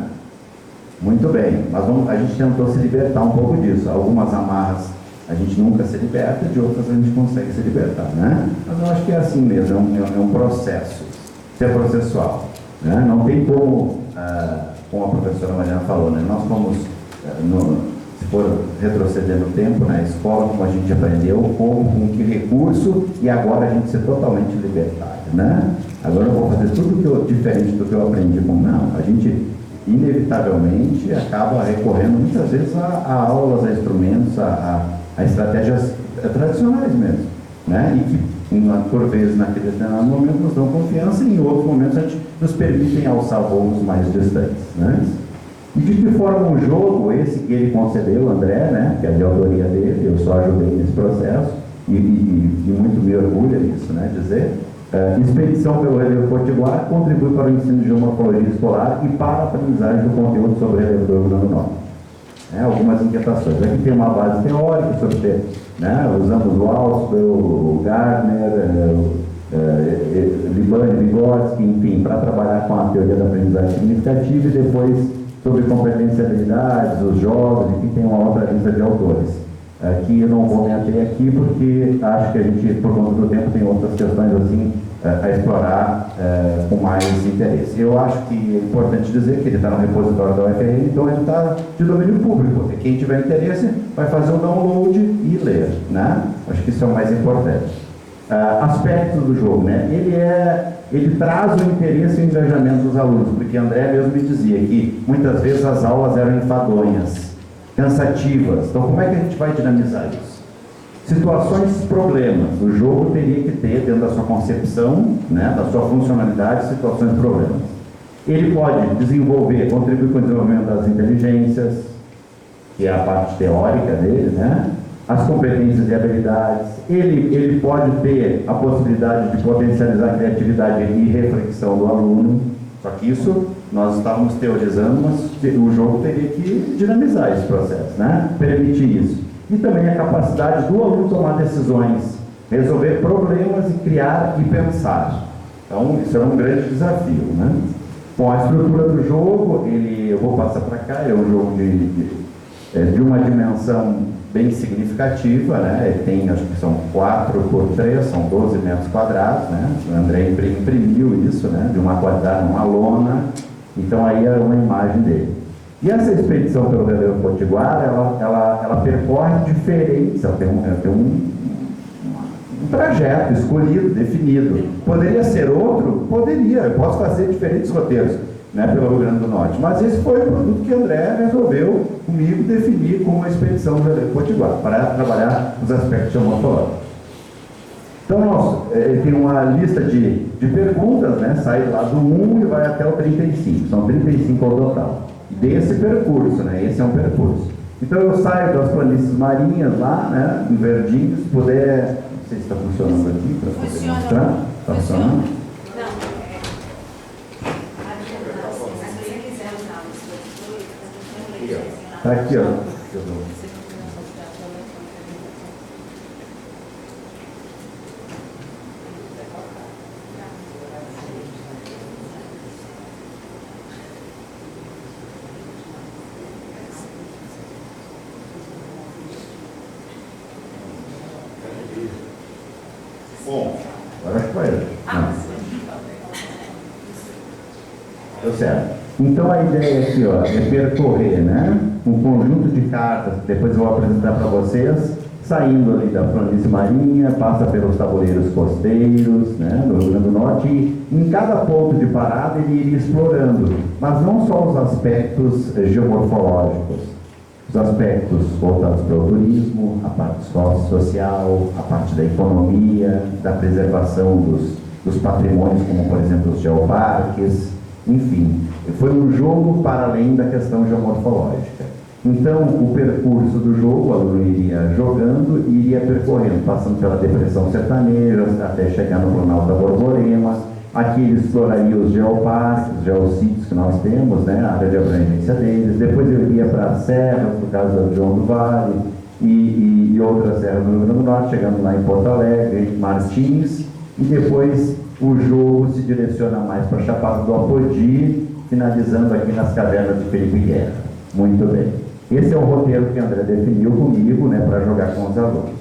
Muito bem, mas a gente tentou se libertar um pouco disso. Algumas amarras a gente nunca se liberta, de outras a gente consegue se libertar, né? Mas eu acho que é assim mesmo, é um processo, isso é processual, né? Não tem como a professora Mariana falou, né? Nós fomos, se for retroceder no tempo, na escola, como a gente aprendeu, com que recurso, e agora a gente ser totalmente libertário, né? Agora eu vou fazer tudo diferente do que eu aprendi. Não, a gente inevitavelmente acaba recorrendo muitas vezes a aulas, a instrumentos, a estratégias tradicionais mesmo, né? E que, por vezes, naquele determinado momento, nos dão confiança e em outros momentos a gente nos permitem alçar voos mais distantes, né? E de que forma o jogo, esse que ele concebeu, André, né, que é de autoria dele, eu só ajudei nesse processo, e muito me orgulha disso, né, dizer, expedição pelo relevo potiguar contribui para o ensino de geomorfologia escolar e para a aprendizagem do conteúdo sobre o relevo do Rio Grande do Norte. Algumas inquietações. Aqui tem uma base teórica sobre, né, usamos o Alsper, o Gardner, Libani, Vygotsky, enfim, para trabalhar com a teoria da aprendizagem significativa, e depois sobre competências e habilidades, os jogos, enfim, tem uma outra lista de autores. Que eu não vou me ater aqui porque acho que a gente, por conta do tempo, tem outras questões assim a explorar com mais interesse. Eu acho que é importante dizer que ele está no repositório da UFRN, então ele está de domínio público, porque quem tiver interesse vai fazer o download e ler, né? Acho que isso é o mais importante. Aspectos do jogo, né? Ele traz o interesse e o engajamento dos alunos, porque André mesmo me dizia que muitas vezes as aulas eram enfadonhas, cansativas. Então, como é que a gente vai dinamizar isso? Situações, problemas. O jogo teria que ter, dentro da sua concepção, né, da sua funcionalidade, situações, problemas. Ele pode desenvolver, contribuir com o desenvolvimento das inteligências, que é a parte teórica dele, né? As competências e habilidades. Ele pode ter a possibilidade de potencializar a criatividade e reflexão do aluno. Só que isso nós estávamos teorizando, mas o jogo teria que dinamizar esse processo, né? Permitir isso. E também a capacidade do aluno tomar decisões, resolver problemas e criar e pensar. Então, isso é um grande desafio, né? Bom, a estrutura do jogo, eu vou passar para cá, é um jogo de uma dimensão bem significativa, né? Ele tem, acho que são 4x3, são 12 metros quadrados, né? O André imprimiu isso, né? De uma quadrada, uma lona. Então aí é uma imagem dele. E essa expedição pelo relevo potiguar, ela percorre diferentes, ela tem um trajeto escolhido, definido. Poderia ser outro? Poderia, eu posso fazer diferentes roteiros. né, pelo Rio Grande do Norte. Mas esse foi o produto que André resolveu comigo definir como uma expedição potiguar, para trabalhar os aspectos geomorfológicos. Então, ele tem uma lista de perguntas, né, sai lá do 1 e vai até o 35, são 35 ao total. Desse percurso, né, esse é um percurso. Então eu saio das planícies marinhas lá, né, em verdinho, se puder, não sei se está funcionando aqui, para poder mostrar. Está funcionando? Está aqui, ó. Bom, agora acho que vai. Deu certo. Então a ideia aqui, ó, é percorrer, né, um conjunto de cartas que depois eu vou apresentar para vocês, saindo ali da planície marinha, passa pelos tabuleiros costeiros, né, do Rio Grande do Norte, e em cada ponto de parada ele iria explorando, mas não só os aspectos geomorfológicos, os aspectos voltados para o turismo, a parte social, a parte da economia, da preservação dos patrimônios, como por exemplo os geoparques, enfim, foi um jogo para além da questão geomorfológica. Então, o percurso do jogo, o aluno iria jogando e iria percorrendo, passando pela depressão sertaneja, até chegar no Planalto da Borborema. Aqui ele exploraria os geoparques, os geossítios que nós temos, né, a área de abrangência deles. Depois ele ia para as serras, no caso do João do Vale, e outras serras do Rio Grande do Norte, chegando lá em Porto Alegre, Martins, e depois o jogo se direciona mais para a Chapada do Apodi, finalizando aqui nas cavernas de Felipe Guerra. Muito bem. Esse é o roteiro que André definiu comigo, né, para jogar com os alunos,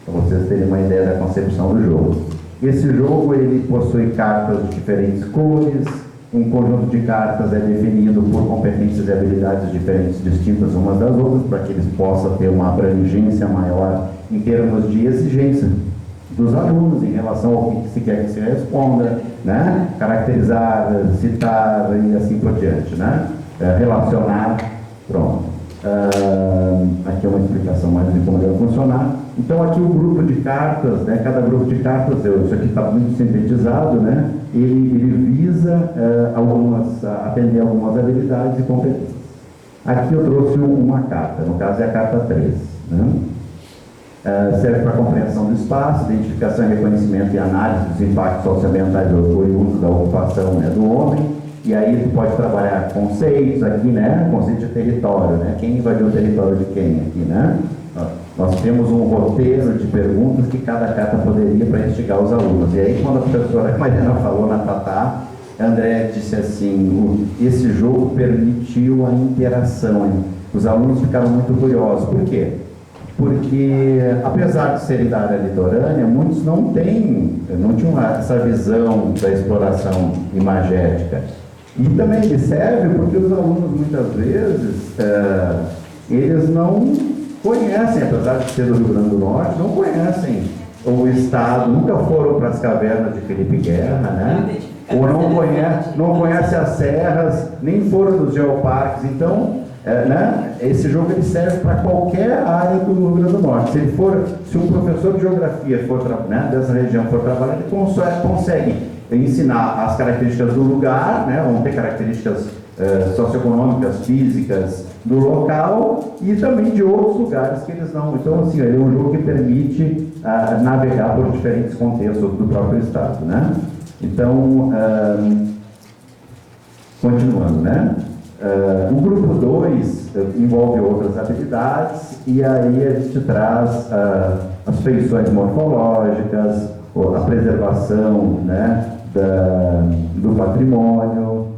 para vocês terem uma ideia da concepção do jogo. Esse jogo ele possui cartas de diferentes cores, um conjunto de cartas é definido por competências e habilidades diferentes, distintas umas das outras, para que eles possam ter uma abrangência maior em termos de exigência dos alunos em relação ao que se quer que se responda, né? Caracterizar, citar e assim por diante, né? Relacionar, pronto. Aqui é uma explicação mais de como deve funcionar. Então aqui o grupo de cartas, né? Cada grupo de cartas, isso aqui está muito sintetizado, né? Ele visa atender algumas habilidades e competências. Aqui eu trouxe uma carta, no caso é a carta 3, né? Serve para compreensão do espaço, identificação e reconhecimento e análise dos impactos socioambientais oriundos da ocupação, né, do homem. E aí tu pode trabalhar conceitos aqui, né, conceito de território, né, quem invadiu o território de quem aqui, né. Nós temos um roteiro de perguntas que cada carta poderia para instigar os alunos. E aí quando a professora Mariana falou na Tatá, André disse assim, esse jogo permitiu a interação, hein? Os alunos ficaram muito curiosos. Por quê? Porque, apesar de serem da área litorânea, muitos não tinham essa visão da exploração imagética. E também ele serve porque os alunos, muitas vezes, eles não conhecem, apesar de ser do Rio Grande do Norte, não conhecem o estado, nunca foram para as cavernas de Felipe Guerra, né? Ou não conhecem as serras, nem foram nos geoparques. Então, né? Esse jogo ele serve para qualquer área do Rio Grande do Norte. Se um professor de geografia né, dessa região for trabalhar, ele consegue ensinar as características do lugar, né? Vão ter características socioeconômicas, físicas do local e também de outros lugares que eles não. Então, assim, ele é um jogo que permite navegar por diferentes contextos do próprio estado, né? Então, continuando, né? O grupo 2 envolve outras habilidades e aí a gente traz as feições morfológicas, a preservação, né, do patrimônio,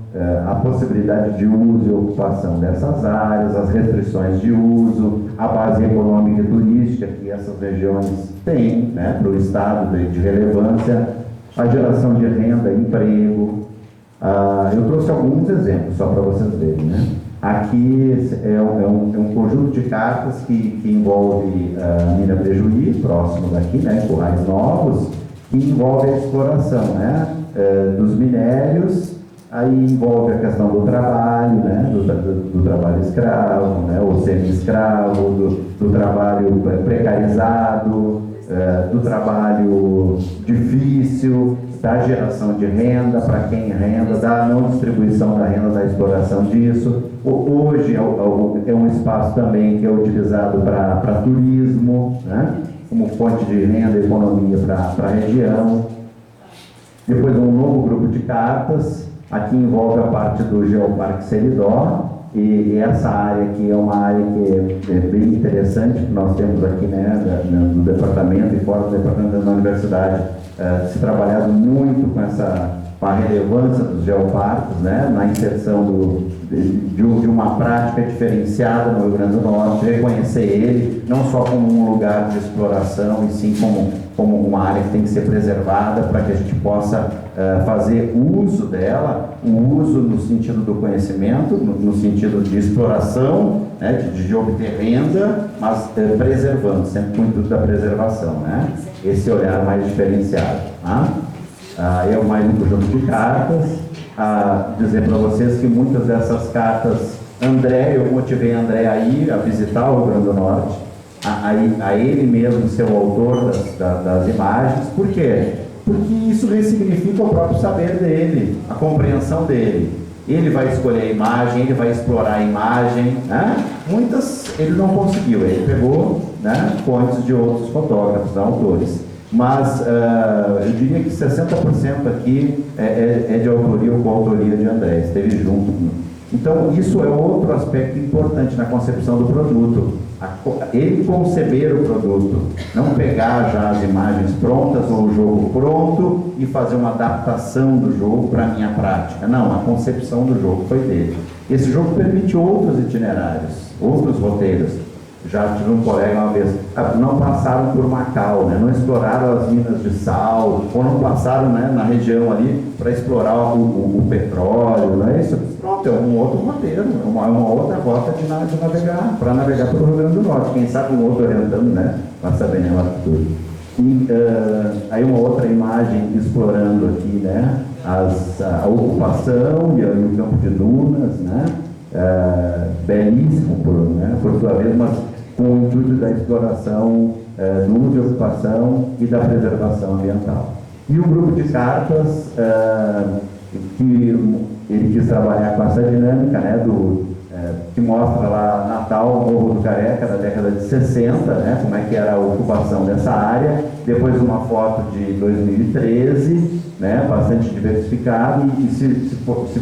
a possibilidade de uso e ocupação dessas áreas, as restrições de uso, a base econômica e turística que essas regiões têm, né, para o estado de relevância, a geração de renda e emprego. Eu trouxe alguns exemplos só para vocês verem, né? Aqui é um conjunto de cartas que envolve Mina Prejuí, próximo daqui, né? Currais Novos, que envolve a exploração, né? Dos minérios Aí envolve a questão do trabalho, né? do trabalho escravo, né? Ou semi-escravo, do trabalho precarizado, do trabalho difícil, da geração de renda para quem renda, da não distribuição da renda, da exploração disso. Hoje é um espaço também que é utilizado para turismo, né? Como fonte de renda e economia para a região. Depois um novo grupo de cartas, aqui envolve a parte do Geoparque Seridó, e essa área aqui é uma área que é bem interessante, que nós temos aqui, né, no departamento e fora do departamento da universidade, se trabalhado muito com a relevância dos geoparques, né, na inserção de uma prática diferenciada no Rio Grande do Norte, reconhecer ele não só como um lugar de exploração, e sim como uma área que tem que ser preservada para que a gente possa fazer uso dela, um uso no sentido do conhecimento, no sentido de exploração, né, de obter renda, mas preservando, sempre com o intuito da preservação, né? Esse olhar mais diferenciado. Tá? Eu mais um conjunto de cartas, dizer para vocês que muitas dessas cartas, eu motivei André a ir a visitar o Rio Grande do Norte, a ele mesmo ser o autor das imagens. Por quê? Porque isso ressignifica o próprio saber dele, a compreensão dele. Ele vai escolher a imagem, ele vai explorar a imagem, né? Muitas ele não conseguiu, ele pegou, né, fontes de outros fotógrafos, autores. Mas eu diria que 60% aqui é de autoria ou coautoria de André, esteve junto. Então isso é outro aspecto importante na concepção do produto. Ele conceber o produto, não pegar já as imagens prontas ou o jogo pronto e fazer uma adaptação do jogo para a minha prática. Não, a concepção do jogo foi dele. Esse jogo permite outros itinerários, outros roteiros. Já tive um colega uma vez, não passaram por Macau, né? Não exploraram as minas de sal, ou não passaram, né, na região ali para explorar o petróleo, não é isso? Pronto, é um outro roteiro, é uma outra rota de navegar, para navegar pelo Rio Grande do Norte. Quem sabe um outro orientando, né, para saber né, lá tudo. E aí uma outra imagem explorando aqui, né, a ocupação e o campo de dunas, né? Belíssimo por sua vez, mas com o intuito da exploração do uso de ocupação e da preservação ambiental. E o grupo de cartas que ele quis trabalhar com essa dinâmica, né, que mostra lá Natal, Morro do Careca, da década de 60, né, como é que era a ocupação dessa área. Depois uma foto de 2013, né, bastante diversificado, e se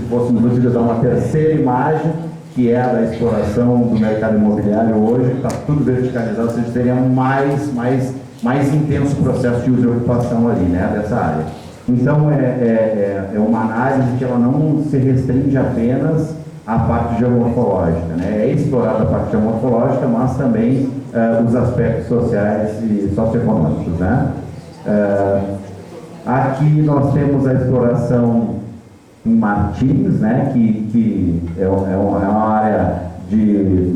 fôssemos utilizar uma terceira imagem, que é a da exploração do mercado imobiliário hoje, está tudo verticalizado, vocês teriam mais intenso processo de uso e ocupação ali, né, dessa área. Então é uma análise que ela não se restringe apenas à parte geomorfológica, né? É explorada a parte geomorfológica, mas também os aspectos sociais e socioeconômicos, né? Aqui nós temos a exploração em Martins, né, que é uma área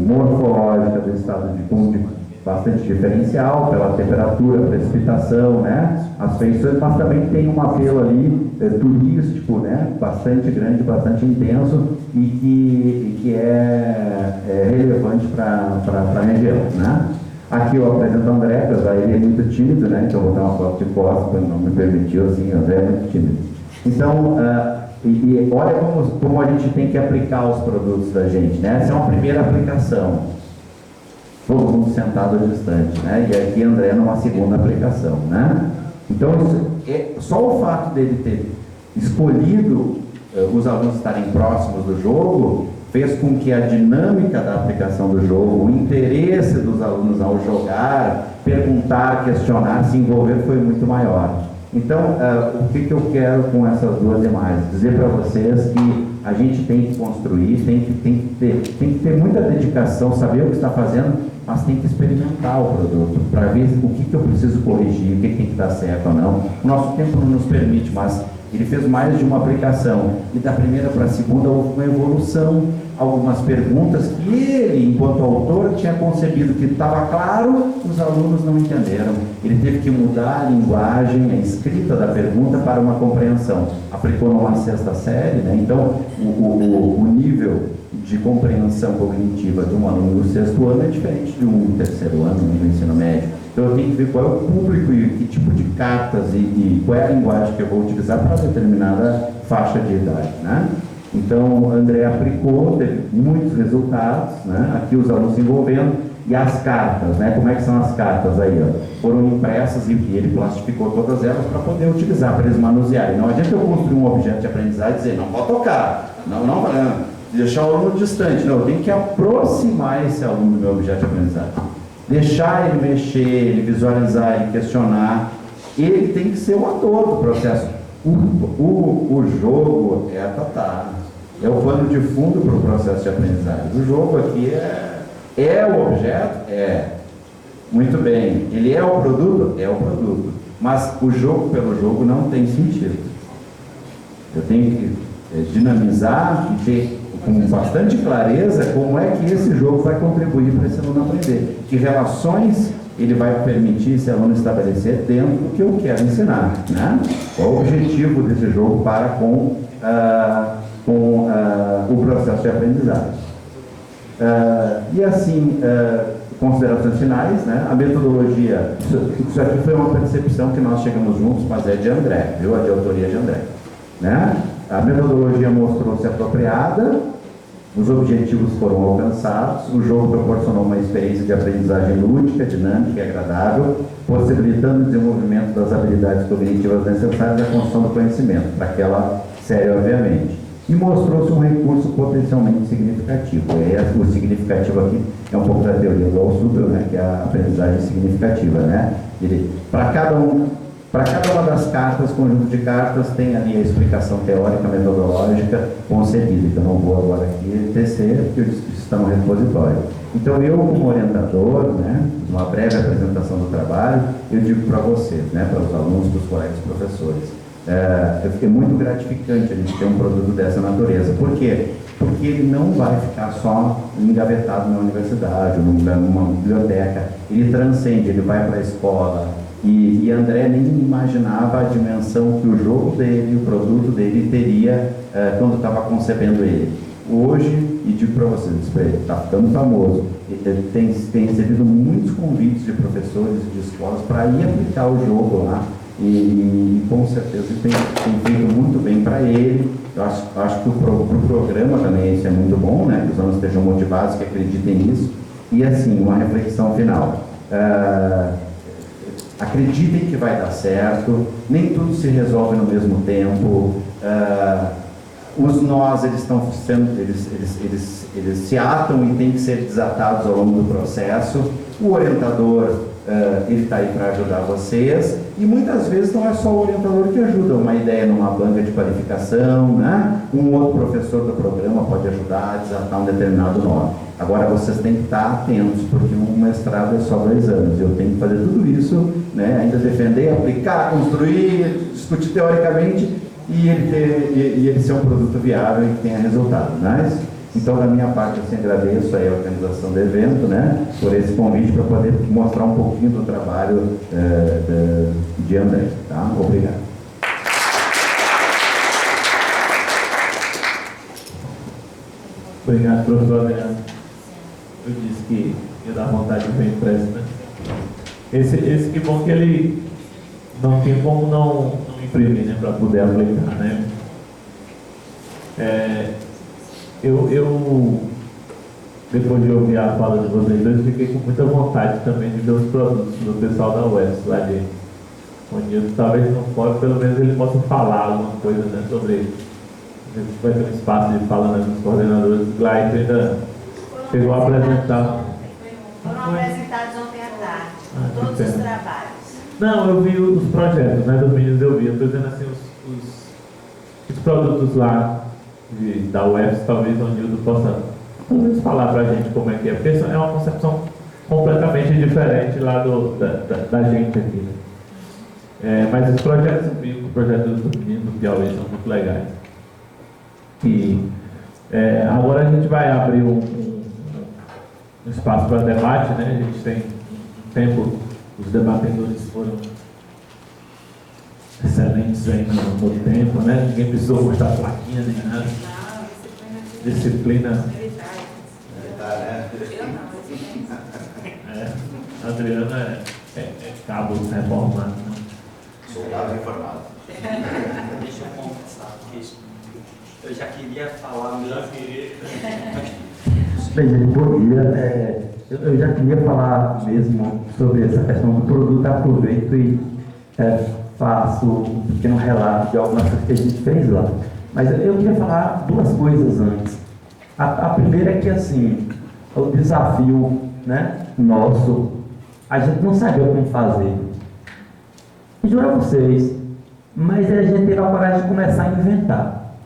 morfológica do estado de bastante diferencial, pela temperatura, precipitação, né, as feições, mas também tem um apelo ali turístico, né, bastante grande, bastante intenso, e que é relevante para a região, né. Aqui eu apresento o André, apesar ele é muito tímido, né, então eu vou dar uma foto de costas, quando não me permitiu, assim, o André é muito tímido. Então, e olha como a gente tem que aplicar os produtos da gente, né? Essa é uma primeira aplicação, todo mundo sentado distante, né? E aqui André numa segunda aplicação, né? Então, só o fato dele ter escolhido os alunos estarem próximos do jogo fez com que a dinâmica da aplicação do jogo, o interesse dos alunos ao jogar, perguntar, questionar, se envolver foi muito maior. Então, o que eu quero com essas duas imagens? Dizer para vocês que a gente tem que construir, tem que ter muita dedicação, saber o que está fazendo, mas tem que experimentar o produto, para ver o que eu preciso corrigir, o que tem que dar certo ou não. O nosso tempo não nos permite, mas ele fez mais de uma aplicação, e da primeira para a segunda houve uma evolução, algumas perguntas que ele, enquanto autor, tinha concebido que estava claro, os alunos não entenderam. Ele teve que mudar a linguagem, a escrita da pergunta para uma compreensão. Aplicou numa sexta série, né? Então o nível de compreensão cognitiva de um aluno do sexto ano é diferente de um terceiro ano no ensino médio. Então eu tenho que ver qual é o público e que tipo de cartas e qual é a linguagem que eu vou utilizar para determinada faixa de idade, né? Então o André aplicou, teve muitos resultados, né? Aqui os alunos se envolvendo. E as cartas, né? Como é que são as cartas aí? Ó? Foram impressas e ele plastificou todas elas para poder utilizar, para eles manusearem. Não adianta eu construir um objeto de aprendizagem e dizer, não pode tocar, não, deixar o aluno distante. Não, eu tenho que aproximar esse aluno do meu objeto de aprendizagem. Deixar ele mexer, ele visualizar, ele questionar. Ele tem que ser o ator do processo. O jogo é a Tatá. É o pano de fundo para o processo de aprendizagem. O jogo aqui é o objeto? É. Muito bem. Ele é o produto? É o produto. Mas o jogo pelo jogo não tem sentido. Eu tenho que dinamizar e ter com bastante clareza como é que esse jogo vai contribuir para esse aluno aprender. Que relações ele vai permitir esse aluno estabelecer dentro do que eu quero ensinar, né? Qual o objetivo desse jogo para com o processo de aprendizagem. E assim, considerações finais, né? A metodologia, isso aqui foi uma percepção que nós chegamos juntos, mas é de André, viu? A de autoria de André, né? A metodologia mostrou-se apropriada, os objetivos foram alcançados, o jogo proporcionou uma experiência de aprendizagem lúdica, dinâmica e agradável, possibilitando o desenvolvimento das habilidades cognitivas necessárias à construção do conhecimento, para aquela série, obviamente. E mostrou-se um recurso potencialmente significativo. O significativo aqui é um pouco da teoria do Alsubel, né, que é a aprendizagem significativa, né? Para cada uma das cartas, conjunto de cartas, tem ali a explicação teórica, metodológica concebida. Então, não vou agora aqui tecer, porque isso está no repositório. Então, eu, como orientador, né, uma breve apresentação do trabalho, eu digo para vocês, né, para os alunos, para os colegas professores, eu fiquei muito gratificante a gente ter um produto dessa natureza. Por quê? Porque ele não vai ficar só engavetado na universidade, numa biblioteca. Ele transcende, ele vai para a escola. E André nem imaginava a dimensão que o jogo dele, o produto dele teria quando estava concebendo ele. Hoje, e digo para vocês, está ficando famoso, tem recebido muitos convites de professores de escolas para ir aplicar o jogo lá. E com certeza tem feito muito bem para ele. Eu acho que para o programa também isso é muito bom, né? Que os alunos estejam motivados, que acreditem nisso. E assim, uma reflexão final. Acreditem que vai dar certo, nem tudo se resolve no mesmo tempo. Os nós, eles estão sendo, eles se atam e têm que ser desatados ao longo do processo. O orientador, ele está aí para ajudar vocês, e muitas vezes não é só o orientador que ajuda, uma ideia numa banca de qualificação, né? Um outro professor do programa pode ajudar a desatar um determinado nó. Agora vocês têm que estar atentos, porque um mestrado é só 2 anos, eu tenho que fazer tudo isso, né? Ainda defender, aplicar, construir, discutir teoricamente, e ele ser um produto viável e que tenha resultado, né? Então, da minha parte, eu agradeço aí a organização do evento, né, por esse convite para poder mostrar um pouquinho do trabalho de André. Tá? Obrigado. Obrigado, professor Adriano. Eu disse que ia dar vontade de ver impresso, né? Esse que bom que ele não tem como não imprimir, né, para poder aplicar, né? Eu, depois de ouvir a fala de vocês dois, fiquei com muita vontade também de ver os produtos do pessoal da UES lá de onde talvez não pode, pelo menos ele possa falar alguma coisa, né, sobre. Vai ter um espaço de fala, né, dos coordenadores do GLAIP, ainda chegou a apresentar. Foram apresentados ontem à tarde, todos os trabalhos. Não, eu vi os projetos, né, dos meninos eu vi. Eu estou dizendo assim, os produtos lá da UES, talvez o Nildo possa falar para a gente como é que é, porque é uma concepção completamente diferente lá da gente aqui. Mas os projetos, os projetos dos meninos do Piauí são muito legais. E agora a gente vai abrir um espaço para debate, né? A gente tem tempo, os debatedores foram excelentes aí no tempo, né? Ninguém precisou mostrar plaquinha nem nada. Não, Disciplina. militar. Tá, né? Eu não, A Adriana é cabo reformado, né? Soldado informado. Deixa eu conversar, porque eu já queria falar mesmo. Bem, gente, bom dia. Eu já queria falar mesmo sobre essa questão do produto. Aproveito e faço um pequeno relato de algumas coisas que a gente fez lá. Mas eu queria falar duas coisas antes. A primeira é que, assim, o desafio, né, nosso, a gente não sabia como fazer. Juro a vocês, mas a gente teve a coragem de começar a inventar.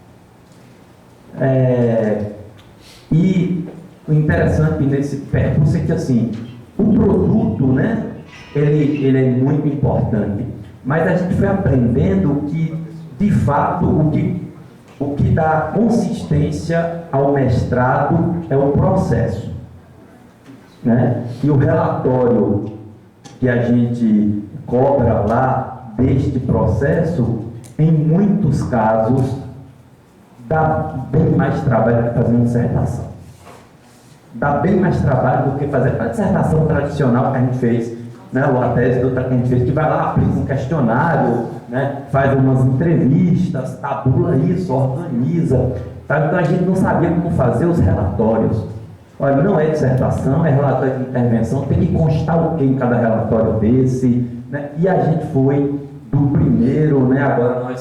E o interessante nesse percurso é que, assim, o produto, né, ele é muito importante, mas a gente foi aprendendo que, de fato, o que dá consistência ao mestrado é o processo, né? E o relatório que a gente cobra lá deste processo, em muitos casos, dá bem mais trabalho do que fazer uma dissertação. Dá bem mais trabalho do que fazer a dissertação tradicional que a gente fez, né? Ou a tese doutora que a gente fez, que vai lá, aplica um questionário, né? Faz umas entrevistas, tabula isso, organiza. Tá? Então a gente não sabia como fazer os relatórios. Olha, não é dissertação, é relatório de intervenção, tem que constar o que em cada relatório desse, né? E a gente foi do primeiro, né? Agora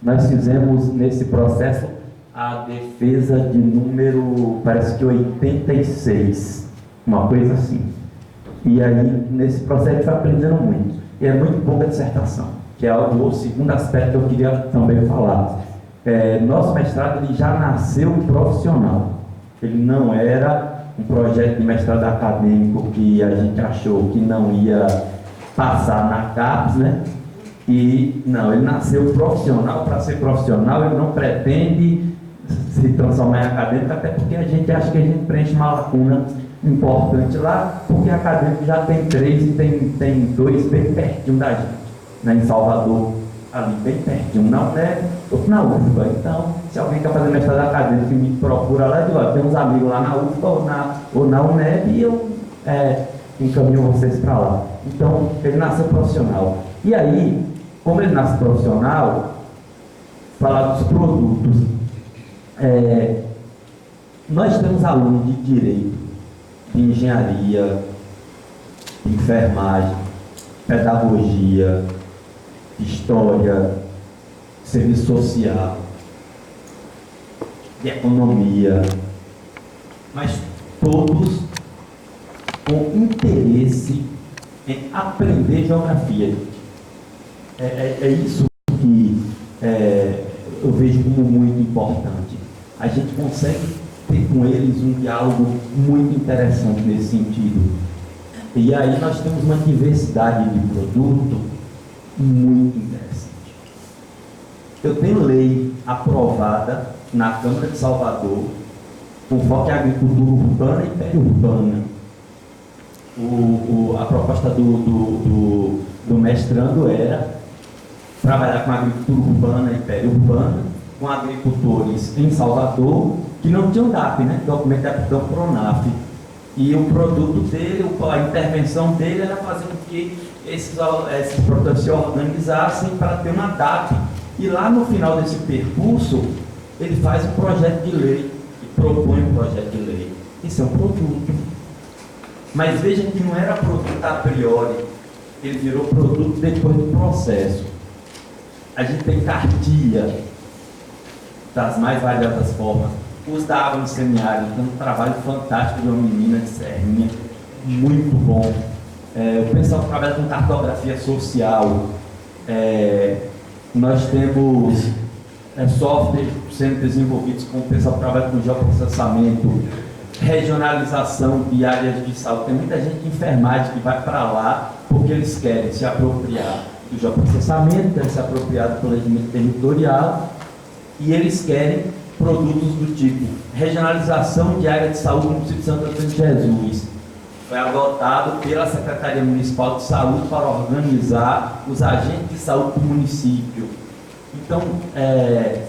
nós fizemos nesse processo a defesa de número, parece que 86, uma coisa assim. E aí, nesse processo, a gente foi aprendendo muito. E é muito pouca dissertação, que é o segundo aspecto que eu queria também falar. Nosso mestrado ele já nasceu profissional. Ele não era um projeto de mestrado acadêmico que a gente achou que não ia passar na CAPES, né? E não, ele nasceu profissional. Para ser profissional, ele não pretende se transformar em acadêmico, até porque a gente acha que a gente preenche uma lacuna importante lá, porque acadêmico já tem 3 e tem 2 bem pertinho da gente, né, em Salvador, ali bem pertinho, na UNEB, outro na UFBA. Então, se alguém quer fazer mestrado acadêmico e me procura lá, eu digo, tem uns amigos lá na UFBA ou na UNEB e eu encaminho vocês para lá. Então, ele nasceu profissional. E aí, como ele nasce profissional, falar dos produtos. Nós temos alunos de direito, de engenharia, de enfermagem, pedagogia, de história, de serviço social, de economia, mas todos com interesse em aprender geografia. É isso que eu vejo como muito importante. A gente consegue ter com eles um diálogo muito interessante nesse sentido. E aí nós temos uma diversidade de produto muito interessante. Eu tenho lei aprovada na Câmara de Salvador com foco em agricultura urbana e periurbana. A proposta do mestrando era trabalhar com agricultura urbana e periurbana, com agricultores em Salvador que não tinham DAP, né? Documento de aptidão PRONAF. E o produto dele, a intervenção dele era fazer com que esses produtores se organizassem para ter uma DAP. E lá no final desse percurso, ele faz um projeto de lei e propõe um projeto de lei. Isso é um produto. Mas veja que não era produto a priori, ele virou produto depois do processo. A gente tem cartilha das mais variadas formas. Uso da água no semiárido, tem um trabalho fantástico de uma menina de Serrinha, muito bom. O pessoal que trabalha com cartografia social. Nós temos softwares sendo desenvolvidos com o pessoal que trabalha com geoprocessamento, regionalização de áreas de saúde. Tem muita gente de enfermagem que vai para lá porque eles querem se apropriar do geoprocessamento, querem se apropriar do planejamento territorial e eles querem produtos do tipo regionalização de área de saúde no município de Santo Antônio de Jesus, foi adotado pela Secretaria Municipal de Saúde para organizar os agentes de saúde do município. Então, o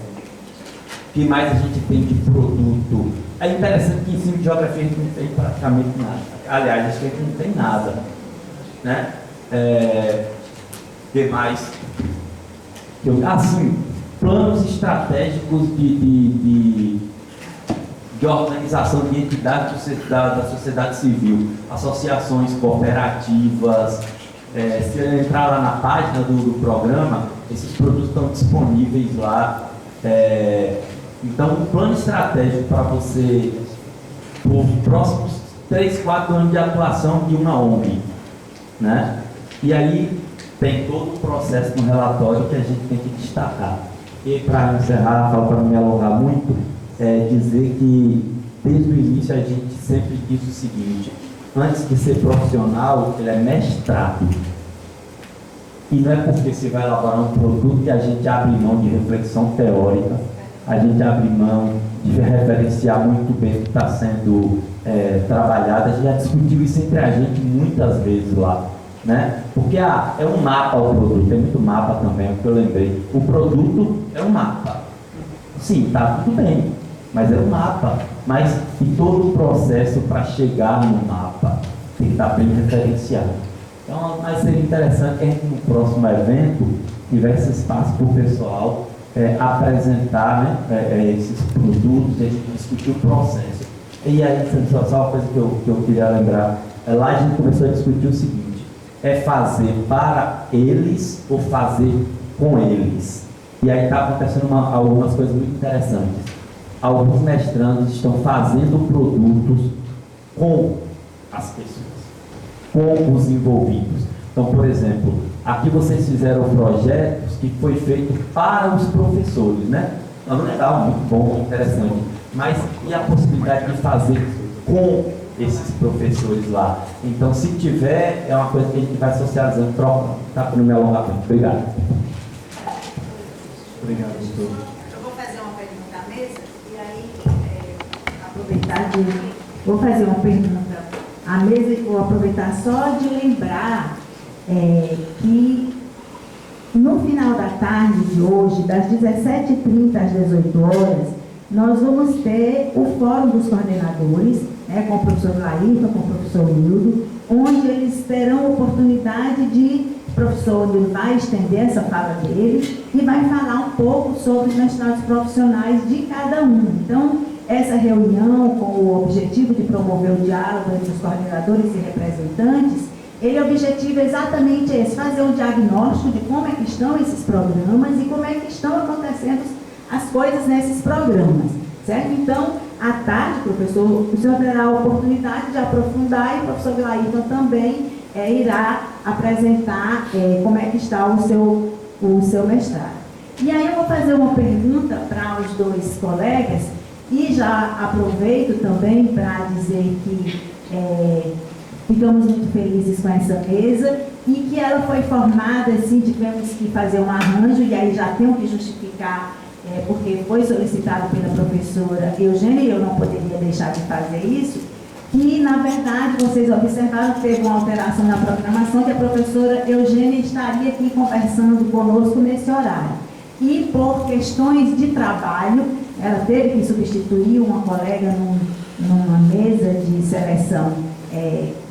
que mais a gente tem de produto? É interessante que em ensino de geografia a gente não tem praticamente nada. Aliás, acho que a gente não tem nada, né? O que mais? Assim, planos estratégicos de organização de entidades da sociedade civil, associações cooperativas. Se ele entrar lá na página do programa, esses produtos estão disponíveis lá. Então, um plano estratégico para você, por próximos 3, 4 anos de atuação de uma ONG, né? E aí tem todo o processo no relatório que a gente tem que destacar. E para encerrar, para não me alongar muito, dizer que desde o início a gente sempre diz o seguinte: antes de ser profissional, ele é mestrado. E não é porque você vai elaborar um produto que a gente abre mão de reflexão teórica, a gente abre mão de referenciar muito bem o que está sendo trabalhado. A gente já discutiu isso entre a gente muitas vezes lá, né? Porque é um mapa o produto, tem muito mapa também, é o que eu lembrei. O produto é um mapa. Sim, está tudo bem, mas é um mapa. Mas e todo o processo para chegar no mapa tem que estar bem referenciado. Então, mas seria interessante que a gente, no próximo evento, tivesse espaço para o pessoal apresentar, né, esses produtos, a gente discutir o processo. E aí, só uma coisa que eu queria lembrar, lá a gente começou a discutir o seguinte: é fazer para eles ou fazer com eles? E aí está acontecendo algumas coisas muito interessantes. Alguns mestrandos estão fazendo produtos com as pessoas, com os envolvidos. Então, por exemplo, aqui vocês fizeram projetos que foi feito para os professores, né? Então, legal, muito bom, muito interessante. Mas e a possibilidade de fazer com esses professores lá? Então, se tiver, é uma coisa que a gente vai socializando, troca, tá? Para não me alongar muito. Obrigado. Obrigado, doutor. Eu vou fazer uma pergunta à mesa e aí Aproveitar vou fazer uma pergunta à mesa e vou aproveitar só de lembrar que no final da tarde de hoje, das 17h30 às 18 horas, nós vamos ter o Fórum dos Coordenadores, com o professor Laíta, com o professor Wildo, onde eles terão oportunidade de, o professor Wildo vai estender essa fala dele e vai falar um pouco sobre os mestrados profissionais de cada um. Então, essa reunião, com o objetivo de promover o diálogo entre os coordenadores e representantes, o objetivo é exatamente esse: fazer um diagnóstico de como é que estão esses programas e como é que estão acontecendo as coisas nesses programas, certo? Então, à tarde, professor, o senhor terá a oportunidade de aprofundar e o professor Glailton também irá apresentar como é que está o seu mestrado. E aí eu vou fazer uma pergunta para os dois colegas e já aproveito também para dizer que ficamos muito felizes com essa mesa e que ela foi formada, assim, tivemos que fazer um arranjo e aí já tenho que justificar, porque foi solicitado pela professora Eugênia e eu não poderia deixar de fazer isso, que na verdade vocês observaram que teve uma alteração na programação, que a professora Eugênia estaria aqui conversando conosco nesse horário. E por questões de trabalho, ela teve que substituir uma colega numa mesa de seleção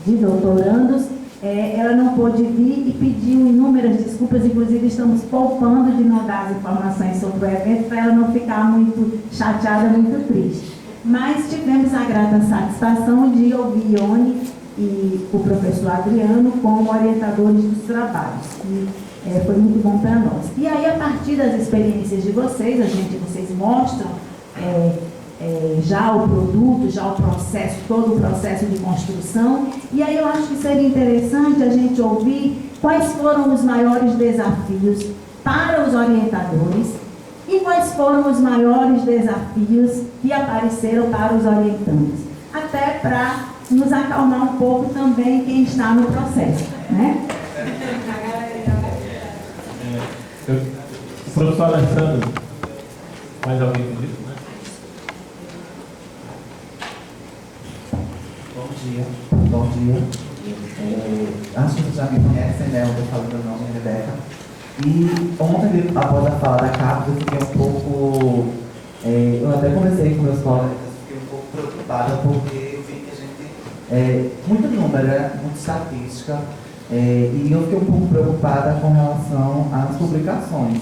de doutorandos, ela não pôde vir e pediu inúmeras desculpas, inclusive estamos poupando de não dar as informações sobre o evento para ela não ficar muito chateada, muito triste. Mas tivemos a grata satisfação de ouvir Ione e o professor Adriano como orientadores dos trabalhos, e foi muito bom para nós. E aí, a partir das experiências de vocês, vocês mostram já o produto, já o processo, todo o processo de construção. E aí eu acho que seria interessante a gente ouvir quais foram os maiores desafios para os orientadores e quais foram os maiores desafios que apareceram para os orientandos. Até para nos acalmar um pouco também quem está no processo, né? O professor Alessandro, mais alguém que disse, né? Vamos Bom dia. Acho que vocês já me conhecem, né? Eu estou falando meu nome, é Rebeca. E ontem, após a fala da CAPES, eu fiquei um pouco... eu até conversei com meus colegas, fiquei um pouco preocupada, porque eu vi que a gente... muito número, muita estatística, e eu fiquei um pouco preocupada com relação às publicações.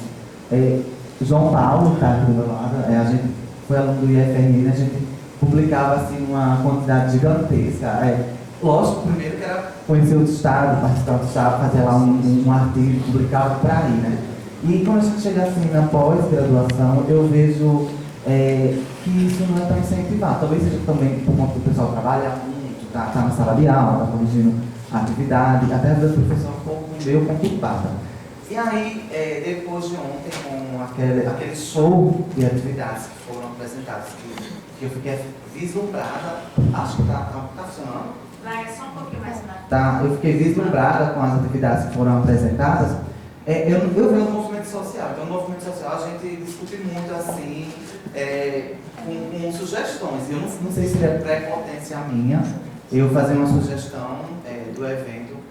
João Paulo, está aqui do meu lado, a gente foi aluno do IFRN, a gente publicava assim, uma quantidade gigantesca. Lógico, primeiro que era conhecer o Estado, participar do Estado, fazer lá um artigo, publicava por aí, né? E quando a gente chega assim na pós-graduação, eu vejo que isso não é tão incentivado. Talvez seja também por conta do pessoal trabalhar muito, tá na sala de aula, tá corrigindo a atividade, até às vezes o professor é um pouco meio conturbada. E aí, depois de ontem, com aquele show de atividades que foram apresentadas, que eu fiquei vislumbrada, acho que tá funcionando. Vai só um pouquinho mais na... Tá, eu fiquei vislumbrada com as atividades que foram apresentadas. Eu venho do movimento social, então no movimento social a gente discute muito assim, com sugestões. Eu não sei se é prepotência minha, eu fazer uma sugestão do evento.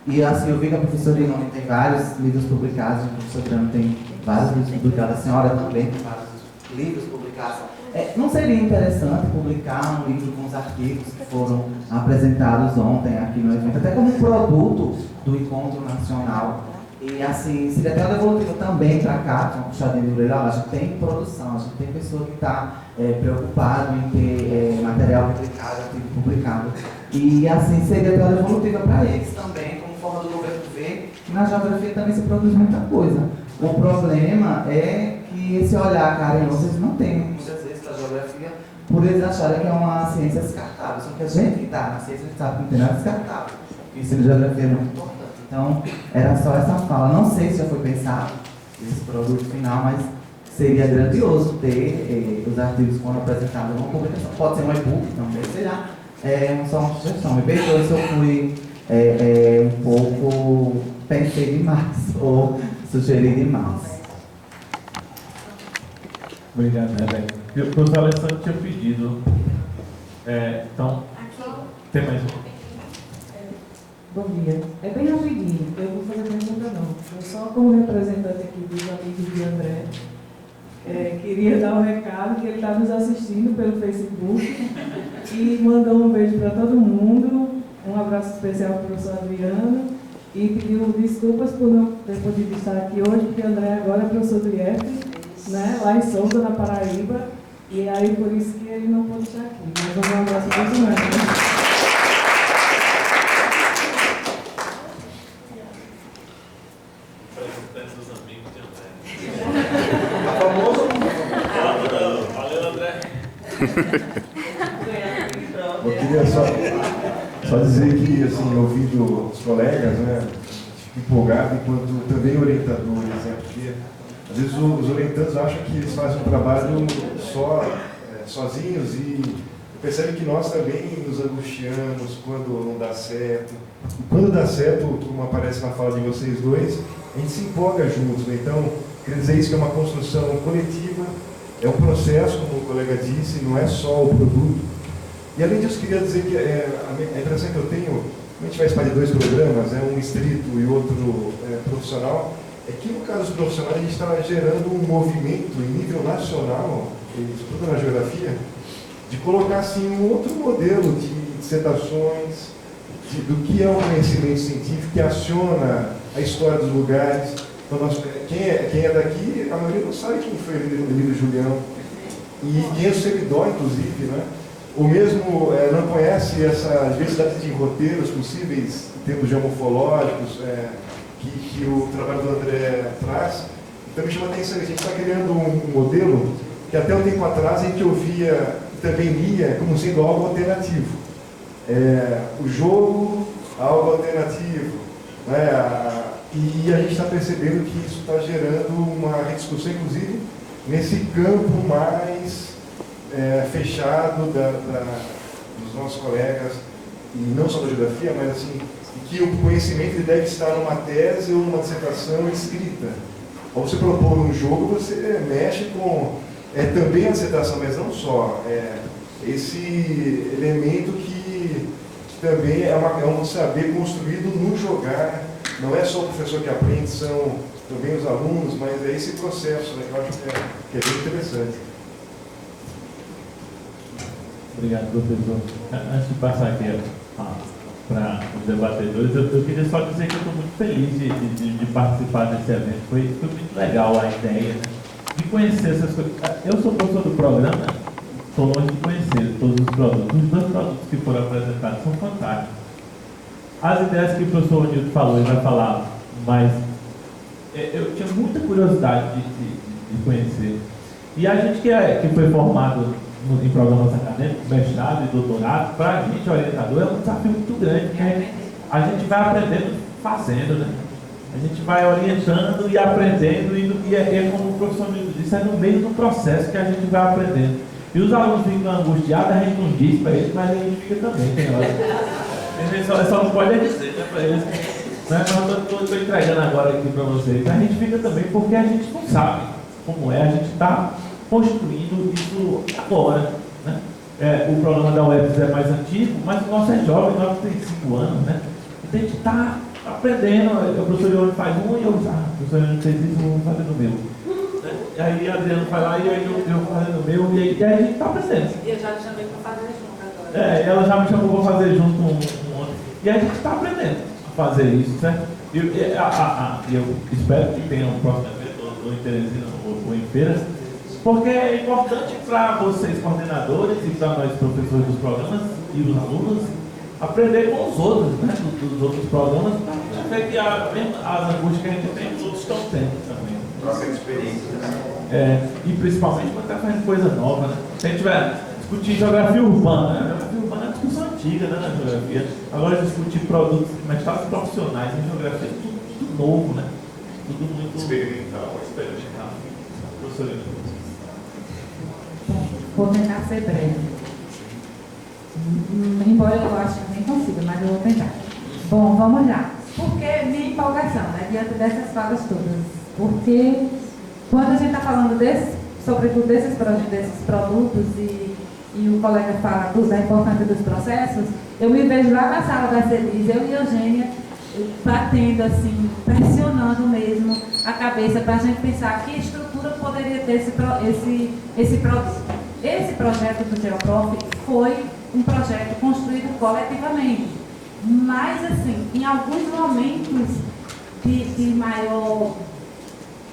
E assim, eu vi que a professora Irone tem vários livros publicados, o professor Grano tem vários livros publicados, a senhora também tem vários livros publicados. Não seria interessante publicar um livro com os artigos que foram apresentados ontem aqui no evento, até como produto do Encontro Nacional? E assim, seria até uma devolutiva também para cá, com a puxadinha de orelha, a gente tem produção, a gente tem pessoa que está preocupada em ter material publicado, artigo publicado. E assim, seria até uma devolutiva para eles também, como forma do governo ver que na geografia também se produz muita coisa. O problema é que esse olhar carinhoso eles não têm muitas vezes para a geografia, por eles acharem que é uma ciência descartável. Só que a gente que está na ciência, a gente sabe que não tem nada descartável. O ensino de geografia é muito importante. Então, era só essa fala. Não sei se já foi pensado esse produto final, mas seria grandioso ter os artigos quando apresentados numa publicação. Pode ser um e-book, também será. Só uma sugestão. Me perdoe se eu fui um pouco... pensei demais ou sugeri demais. Obrigado, Rebeca. O professor Alessandro tinha pedido. Então, tem mais um. Bom dia. É bem rapidinho, eu vou fazer pergunta não. Eu só como representante aqui dos amigos de André, queria dar um recado que ele está nos assistindo pelo Facebook e mandou um beijo para todo mundo, um abraço especial para o professor Adriano e pediu desculpas por não ter podido estar aqui hoje, porque André agora é professor do IF, né, lá em Souza, na Paraíba, e aí por isso que ele não pôde estar aqui. Mas um abraço para todo mundo. Valeu, André. Eu queria só dizer que, assim, ouvindo os colegas, né, empolgado enquanto também orientadores, né, porque às vezes os orientandos acham que eles fazem um trabalho sozinhos e percebem que nós também nos angustiamos quando não dá certo. E quando dá certo, como aparece na fala de vocês dois, a gente se empolga juntos, né? Então, quer dizer isso que é uma construção coletiva, é um processo, como o colega disse, não é só o produto. E além disso, queria dizer que a impressão que eu tenho, a gente vai fazer dois programas, um estrito e outro profissional, é que no caso dos profissionais a gente está gerando um movimento em nível nacional, sobretudo na geografia, de colocar assim um outro modelo de dissertações, do que é o conhecimento científico que aciona a história dos lugares. Então, quem é daqui, a maioria não sabe quem foi o livro Julião, e quem é o Seridó, inclusive, né? Ou mesmo não conhece essa diversidade de roteiros possíveis, em termos geomorfológicos, que o trabalho do André traz. Então me chama a atenção, a gente está criando um modelo que até um tempo atrás a gente ouvia e também lia como sendo algo alternativo. O jogo, algo alternativo, né? E a gente está percebendo que isso está gerando uma rediscussão, inclusive, nesse campo mais fechado dos nossos colegas, e não só da geografia, mas assim, que o conhecimento ele deve estar numa tese ou numa dissertação escrita. Ao você propor um jogo, você mexe com também a dissertação, mas não só. Esse elemento que também é um saber construído no jogar. Não é só o professor que aprende, são também os alunos, mas é esse processo, né, que eu acho que é bem interessante. Obrigado, professor. Antes de passar aqui para os debatedores, eu queria só dizer que eu estou muito feliz de participar desse evento. Foi muito legal a ideia, né, de conhecer essas coisas. Eu sou professor do programa, estou longe de conhecer todos os produtos. Os 2 produtos que foram apresentados são fantásticos. As ideias que o professor Nilton falou, ele vai falar, mas eu tinha muita curiosidade de conhecer. E a gente que foi formado em programas acadêmicos, mestrado e doutorado, para a gente, orientador, é um desafio muito grande, porque a gente vai aprendendo fazendo, né? A gente vai orientando e aprendendo, e é como o professor Nilton disse, é no meio do processo que a gente vai aprendendo. E os alunos ficam angustiados, a gente não diz para eles, mas a gente fica também, tem hora. A gente só não pode dizer, né, para eles. Mas eu estou entregando agora aqui para vocês. A gente fica também porque a gente não sabe como é, a gente está construindo isso agora, né? O programa da UFES é mais antigo, mas o nosso é jovem, nós temos 5 anos, né? Então a gente está aprendendo, o professor Leone faz um e eu o professor Leone fez isso, eu vou fazer no meu. E aí a Adriana vai lá e aí eu vou fazer no meu, e aí a gente está aprendendo. E eu já te chamei para fazer junto agora. Ela já me chamou para fazer junto um outro. E a gente está aprendendo a fazer isso, certo? Eu espero que tenha um próximo evento, ou em Teresina, ou em Feiras, porque é importante para vocês, coordenadores, e para nós, professores dos programas e os alunos, aprender com os outros, né? Dos outros programas, para ver que as angústias que a gente tem, os outros estão tendo também. Troca de experiência, né? E principalmente quando está fazendo coisa nova, né? Se a gente tiver discutir geografia urbana, né? Geografia urbana é uma discussão antiga, né, na geografia. Agora discutir produtos, mestrados profissionais em geografia, tudo novo, né? Tudo muito experimental. Professor, vou tentar ser breve. Embora eu acho que nem consiga, mas eu vou tentar. Bom, vamos lá. Por que minha empolgação, né, diante dessas falas todas? Porque quando a gente está falando sobretudo desses produtos e o colega fala da importância dos processos, eu me vejo lá na sala da CELIS, eu e a Eugênia, batendo assim, pressionando mesmo a cabeça para a gente pensar que estrutura poderia ter esse produto. Esse projeto do Geoprof foi um projeto construído coletivamente, mas assim, em alguns momentos de maior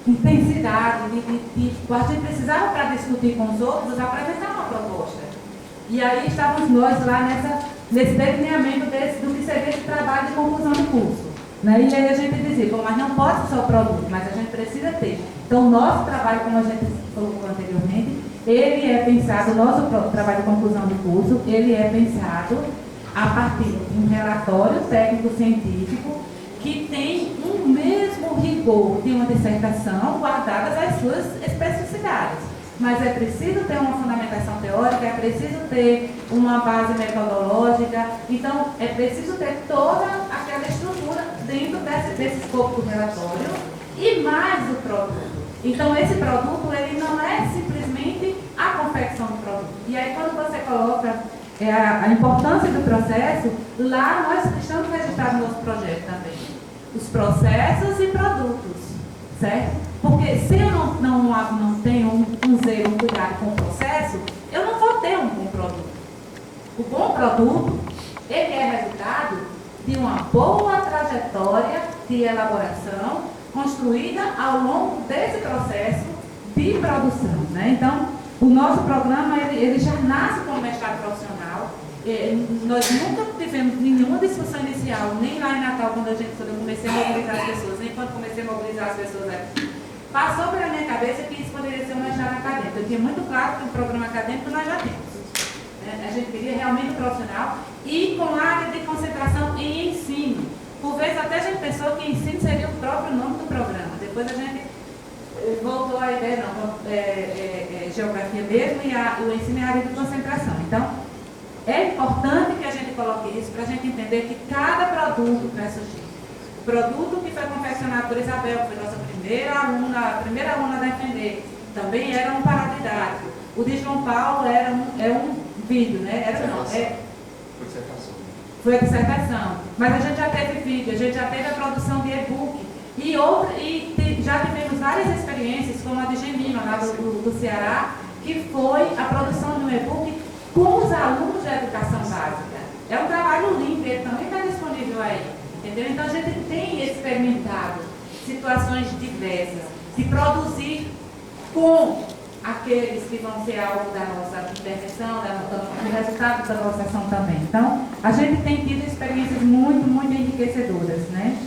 intensidade, a gente precisava, para discutir com os outros, apresentar uma proposta. E aí estávamos nós lá nesse delineamento do que seria esse trabalho de conclusão de curso. Né? E aí a gente dizia, mas não pode ser só produto, mas a gente precisa ter. Então o nosso trabalho, como a gente colocou anteriormente, ele é pensado, o nosso trabalho de conclusão de curso, ele é pensado a partir de um relatório técnico-científico que tem um mesmo rigor de uma dissertação, guardadas as suas especificidades. Mas é preciso ter uma fundamentação teórica, é preciso ter uma base metodológica, então é preciso ter toda aquela estrutura dentro desse escopo do relatório e mais o produto. Então esse produto, ele não é simplesmente a confecção do produto. E aí quando você coloca a importância do processo, lá nós estamos registrados no nosso projeto também. Os processos e produtos, certo? Porque se eu não tenho um zelo, um cuidado com o processo, eu não vou ter um bom produto. O bom produto, ele é resultado de uma boa trajetória de elaboração construída ao longo desse processo de produção, né? Então, o nosso programa, ele já nasce como mestrado profissional. Nós nunca tivemos nenhuma discussão inicial, nem lá em Natal, quando eu comecei a mobilizar as pessoas, nem quando comecei a mobilizar as pessoas aqui. Passou pela minha cabeça que isso poderia ser um mestrado acadêmico. Eu tinha muito claro que um programa acadêmico nós já temos. A gente queria realmente um profissional e com área de concentração em ensino. Por vezes até a gente pensou que ensino seria o próprio nome do programa. Depois a gente voltou à ideia, geografia mesmo, e o ensino é área de concentração. Então, é importante que a gente coloque isso para a gente entender que cada produto vai surgir. O produto que foi confeccionado por Isabel, que foi nossa a primeira aluna a defender, também era um paradidático. O de João Paulo é um vídeo, né? foi a dissertação. Mas a gente já teve vídeo, a gente já teve a produção de e-book e já tivemos várias experiências, como a de Gemima, lá do Ceará, que foi a produção de um e-book com os alunos da educação básica. É um trabalho lindo, ele também está disponível aí, entendeu? Então a gente tem experimentado situações diversas, de produzir com aqueles que vão ser alvo da nossa intervenção, do resultado da nossa ação também. Então, a gente tem tido experiências muito, muito enriquecedoras, né?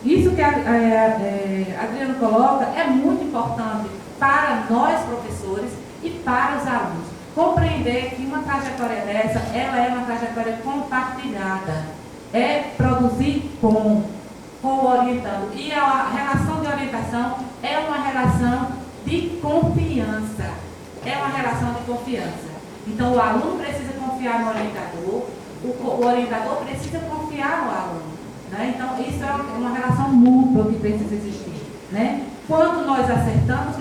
Isso que a Adriana coloca é muito importante para nós, professores, e para os alunos. Compreender que uma trajetória dessa, ela é uma trajetória compartilhada. É produzir com o orientando. E a relação de orientação é uma relação de confiança. É uma relação de confiança. Então, o aluno precisa confiar no orientador, o orientador precisa confiar no aluno. Né? Então, isso é uma relação mútua que precisa existir. Né? Quando nós acertamos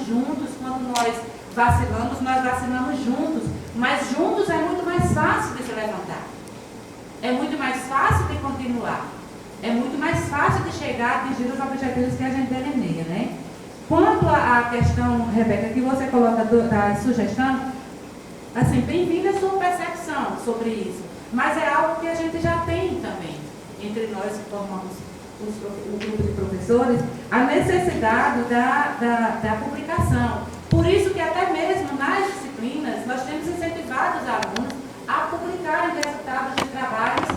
juntos. Quando nós vacilamos juntos. Mas juntos é muito mais fácil de se levantar. É muito mais fácil de continuar. É muito mais fácil de chegar a atingir os objetivos que a gente delineia, né? Quanto à questão, Rebeca, que você coloca da sugestão, assim, bem-vinda a sua percepção sobre isso. Mas é algo que a gente já tem também, entre nós que formamos o grupo de professores, a necessidade da publicação. Por isso que até mesmo nas disciplinas, nós temos incentivado os alunos a publicarem resultados de trabalhos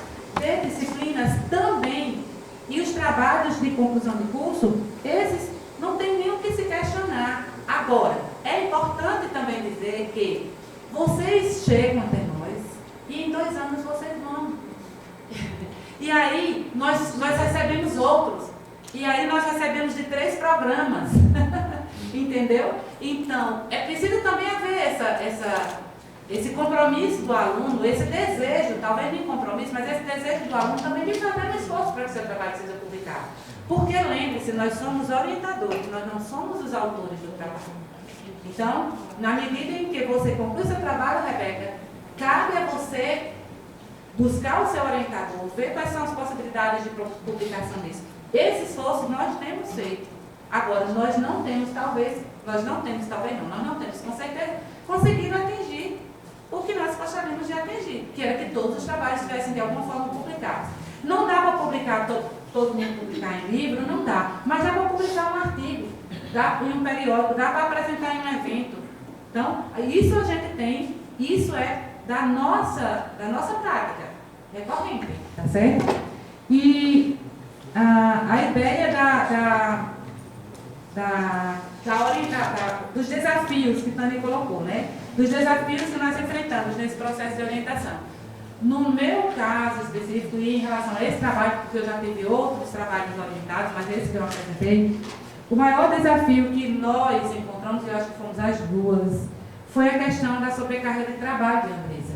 de disciplinas também. E os trabalhos de conclusão de curso, esses não tem nem o que se questionar. Agora, é importante também dizer que vocês chegam até nós e em 2 anos vocês vão. E aí, nós recebemos outros. E aí, nós recebemos de 3 programas. Entendeu? Então, é preciso também haver esse compromisso do aluno, esse desejo, talvez nem compromisso, mas esse desejo do aluno também de fazer um esforço para que o seu trabalho seja publicado. Porque, lembre-se, nós somos orientadores, nós não somos os autores do trabalho. Então, na medida em que você conclui seu trabalho, Rebeca, cabe a você buscar o seu orientador, ver quais são as possibilidades de publicação disso. Esse esforço nós temos feito. Agora, nós não temos com certeza conseguido atingir o que nós gostaríamos de atingir, que era que todos os trabalhos estivessem de alguma forma publicados. Não dá para publicar, todo mundo publicar em livro, não dá, mas dá para publicar um artigo, dá em um periódico, dá para apresentar em um evento. Então, isso a gente tem, isso é da nossa prática recorrente, tá certo? E a ideia dos desafios que Tânia colocou, né? Dos desafios que nós enfrentamos nesse processo de orientação. No meu caso específico, e em relação a esse trabalho, porque eu já tive outros trabalhos orientados, mas esse que eu apresentei, o maior desafio que nós encontramos, e eu acho que fomos as duas, foi a questão da sobrecarga de trabalho de Andresa.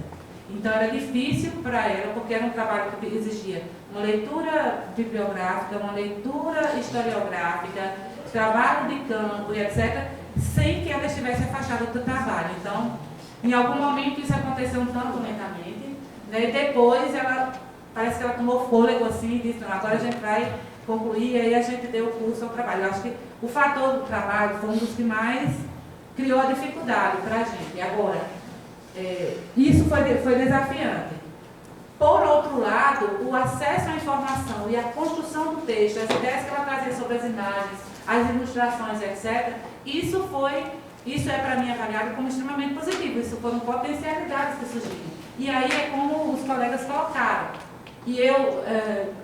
Então era difícil para ela, porque era um trabalho que exigia uma leitura bibliográfica, uma leitura historiográfica, trabalho de campo e etc., sem que ela estivesse afastada do trabalho. Então, em algum momento isso aconteceu um tanto lentamente, né? E depois ela, parece que ela tomou fôlego assim e disse, não, agora a gente vai concluir, e aí a gente deu o curso ao trabalho. Eu acho que o fator do trabalho foi um dos que mais criou a dificuldade para a gente. Agora, isso foi desafiante. Por outro lado, o acesso à informação e a construção do texto, as ideias que ela trazia sobre as imagens, as ilustrações, etc., isso é para mim avaliado como extremamente positivo. Isso foram potencialidades que surgiram. E aí é como os colegas colocaram. E eu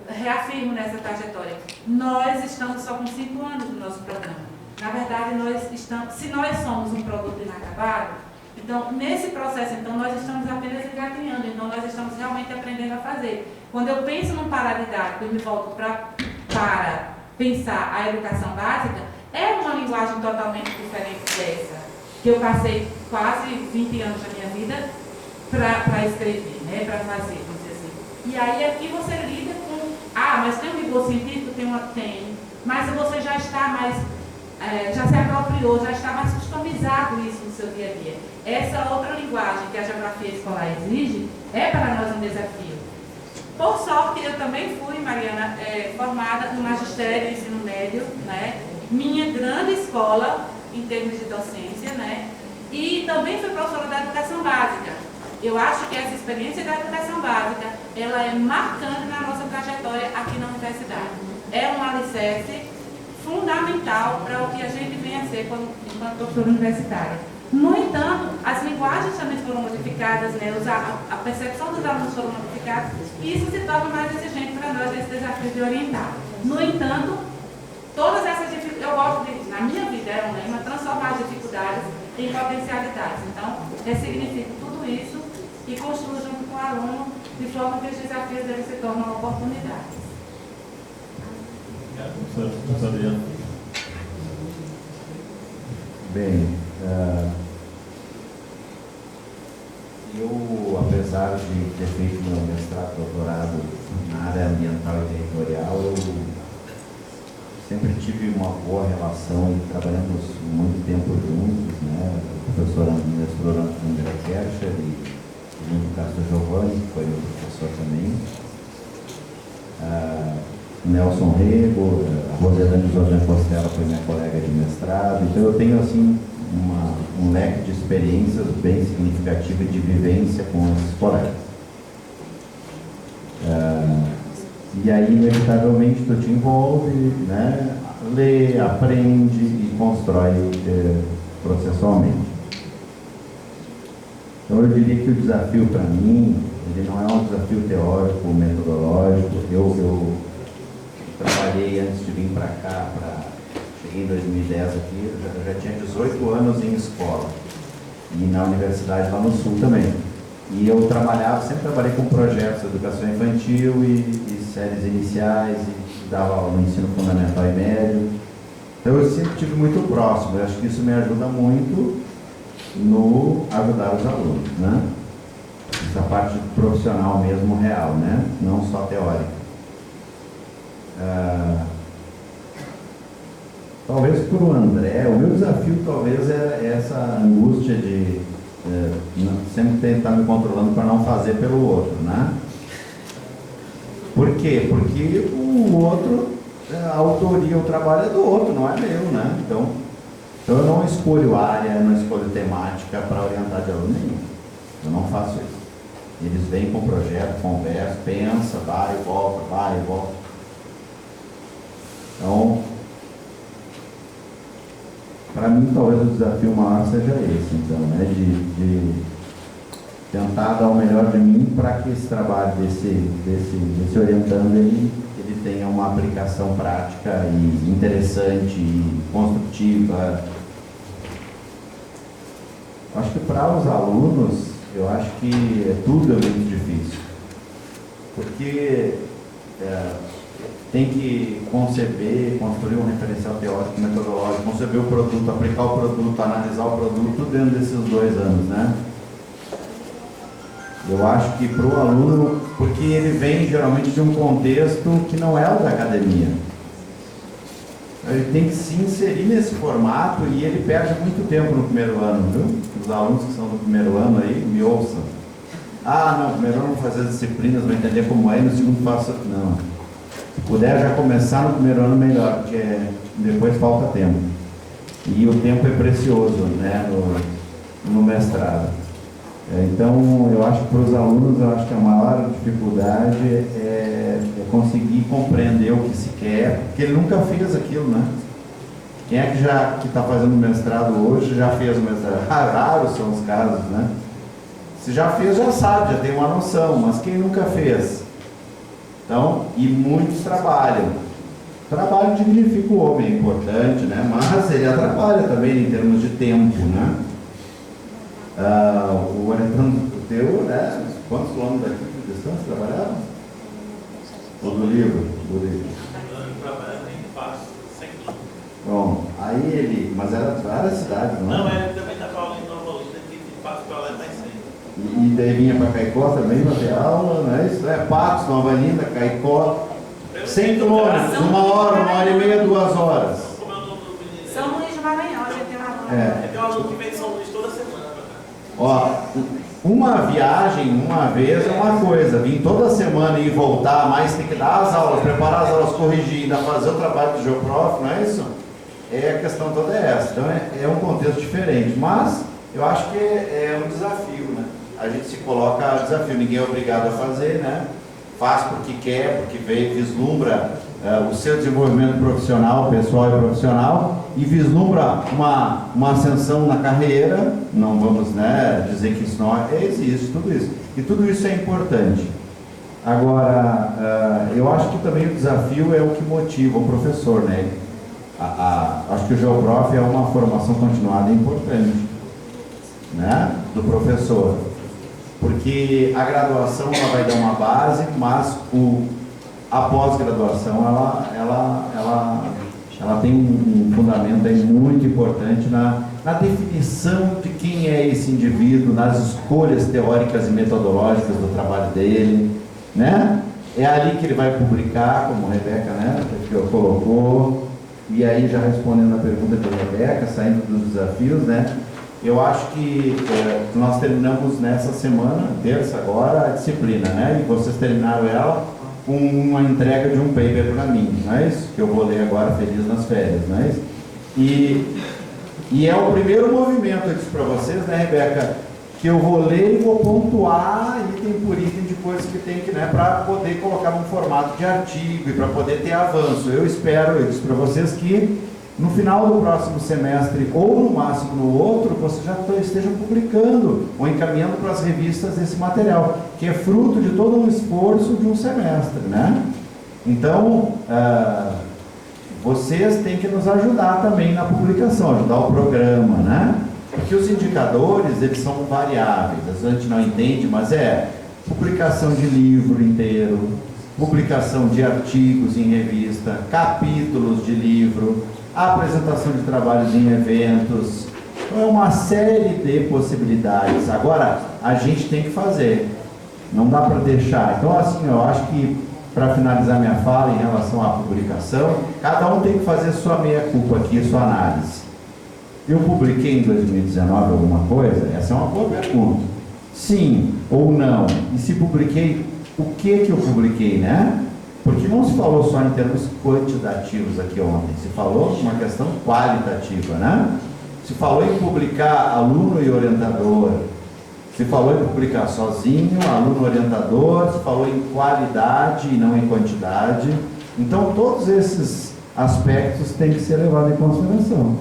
reafirmo nessa trajetória. Nós estamos só com 5 anos no nosso programa. Na verdade, se nós somos um produto inacabado, então, nesse processo, nós estamos apenas engatinhando, então nós estamos realmente aprendendo a fazer. Quando eu penso num paradidático e me volto para pensar a educação básica, é uma linguagem totalmente diferente dessa, que eu passei quase 20 anos da minha vida para escrever, né, para fazer, vamos dizer assim. E aí aqui você lida com, mas tem um rigor científico? Tem, mas você já está mais, já se apropriou, já está mais customizado isso no seu dia a dia. Essa outra linguagem que a geografia escolar exige, é para nós um desafio. Por sorte, eu também fui, Mariana, formada no magistério e ensino médio, né? Minha grande escola em termos de docência, né? E também fui professora da educação básica. Eu acho que essa experiência da educação básica, ela é marcante na nossa trajetória aqui na universidade. É um alicerce fundamental para o que a gente vem a ser enquanto professora universitária. No entanto, as linguagens também foram modificadas, né? A percepção dos alunos foram modificadas, e isso se torna mais exigente para nós, esse desafio de orientar. No entanto, todas essas dificuldades, eu gosto de, na minha vida, é um lema, transformar as dificuldades em potencialidades. Então, ressignifico tudo isso e construo junto com o aluno, de forma que os desafios deles se tornam oportunidades. Bem, eu, apesar de ter feito meu mestrado, doutorado na área ambiental e territorial, eu sempre tive uma boa relação e trabalhamos muito tempo juntos, né? O professor André Kercher e o Castro Giovanni, que foi meu professor também. Nelson Rego, a Roselane Jorge Costela foi minha colega de mestrado, então eu tenho assim um leque de experiências bem significativo de vivência com esses colegas. E aí, inevitavelmente, tu te envolve, né, lê, aprende e constrói processualmente. Então eu diria que o desafio para mim, ele não é um desafio teórico, metodológico. Eu trabalhei antes de vir para cá, cheguei em 2010 aqui, eu já tinha 18 anos em escola, e na universidade lá no Sul também. E eu sempre trabalhei com projetos de educação infantil e séries iniciais, e dava aula no ensino fundamental e médio. Então eu sempre estive muito próximo, eu acho que isso me ajuda muito no ajudar os alunos, né? Essa parte profissional mesmo, real, né? Não só teórica. Talvez para o André, o meu desafio talvez é essa angústia de sempre tentar me controlando para não fazer pelo outro, né? Por quê? Porque o outro, a autoria, o trabalho é do outro, não é meu, né? Então eu não escolho área, não escolho temática para orientar de aluno nenhum. Eu não faço isso. Eles vêm com o projeto, conversam, pensam, vai e volta, vai e volta. Então, para mim, talvez o desafio maior seja esse, então, né, de tentar dar o melhor de mim para que esse trabalho desse orientando, ele tenha uma aplicação prática e interessante e construtiva. Acho que para os alunos, eu acho que tudo é muito difícil, porque tem que conceber, construir um referencial teórico, metodológico, conceber o produto, aplicar o produto, analisar o produto, tudo dentro desses 2 anos, né? Eu acho que para o aluno, porque ele vem geralmente de um contexto que não é o da academia. Ele tem que se inserir nesse formato e ele perde muito tempo no primeiro ano, viu? Os alunos que são do primeiro ano aí, me ouçam. No primeiro ano vou fazer as disciplinas, vou entender como é, e no segundo passo, não. Se puder já começar no primeiro ano, melhor, porque depois falta tempo. E o tempo é precioso, né, no mestrado. Então, eu acho que para os alunos, eu acho que a maior dificuldade é conseguir compreender o que se quer, porque ele nunca fez aquilo, né? Quem é que está fazendo mestrado hoje já fez o mestrado? Raros são os casos, né? Se já fez, já sabe, já tem uma noção, mas quem nunca fez? Então, e muitos trabalham. O trabalho dignifica o homem, é importante, né? Mas ele atrapalha também em termos de tempo, né? O orientando teu, né? Quantos quilômetros daqui de distância trabalharam? Ou do livro? Do livro. Bom, aí ele, mas era várias cidades, não é? Não, ele também estava aula em Nova Olinda, que de Patos para lá é mais cedo. E daí vinha para Caicó também para ter aula, não é isso? Patos, Nova Olinda, Caicó, 100 quilômetros, 1 hora, 1 hora e meia, 2 horas. São Luís do Maranhão, a gente tem uma aluno. É um aluno que vem de São Luís toda semana. Ó, Uma viagem, uma vez é uma coisa, vir toda semana e voltar, mas tem que dar as aulas, preparar as aulas, corrigir, ainda fazer o trabalho do Geoprof, não é isso? A questão toda é essa, então é um contexto diferente, mas eu acho que é um desafio, né? A gente se coloca a desafio, ninguém é obrigado a fazer, né? Faz porque quer, porque vislumbra o seu desenvolvimento profissional, pessoal e profissional, e vislumbra uma ascensão na carreira. Não vamos, né, dizer que isso não existe, tudo isso. E tudo isso é importante. Agora, eu acho que também o desafio é o que motiva o professor, né? Acho que o Geoprof é uma formação continuada importante, né, do professor. Porque a graduação ela vai dar uma base, mas a pós-graduação ela tem um fundamento aí muito importante na definição de quem é esse indivíduo, nas escolhas teóricas e metodológicas do trabalho dele, né? É ali que ele vai publicar, como a Rebeca, né, que colocou. E aí, já respondendo a pergunta da Rebeca, saindo dos desafios, né? Eu acho que nós terminamos nessa semana, terça agora, a disciplina, né? E vocês terminaram ela com uma entrega de um paper para mim, não é isso? Que eu vou ler agora feliz nas férias, não é isso? E é o primeiro movimento, eu disse para vocês, né, Rebeca, que eu vou ler e vou pontuar item por item de coisas que tem que, né, para poder colocar num formato de artigo e para poder ter avanço. Eu espero, eu disse para vocês que no final do próximo semestre, ou no máximo no outro, você já esteja publicando ou encaminhando para as revistas esse material, que é fruto de todo um esforço de um semestre, né? Então, vocês têm que nos ajudar também na publicação, ajudar o programa, né? Porque os indicadores, eles são variáveis, a gente não entende, mas publicação de livro inteiro, publicação de artigos em revista, capítulos de livro, apresentação de trabalhos em eventos, é uma série de possibilidades. Agora, a gente tem que fazer, não dá para deixar. Então, assim, eu acho que, para finalizar minha fala em relação à publicação, cada um tem que fazer sua meia-culpa aqui, sua análise. Eu publiquei em 2019 alguma coisa? Essa é uma boa pergunta. Sim ou não? E se publiquei, o que eu publiquei, né? Porque não se falou só em termos quantitativos aqui ontem, se falou uma questão qualitativa, né? Se falou em publicar aluno e orientador, se falou em publicar sozinho, aluno orientador, se falou em qualidade e não em quantidade. Então, todos esses aspectos têm que ser levados em consideração,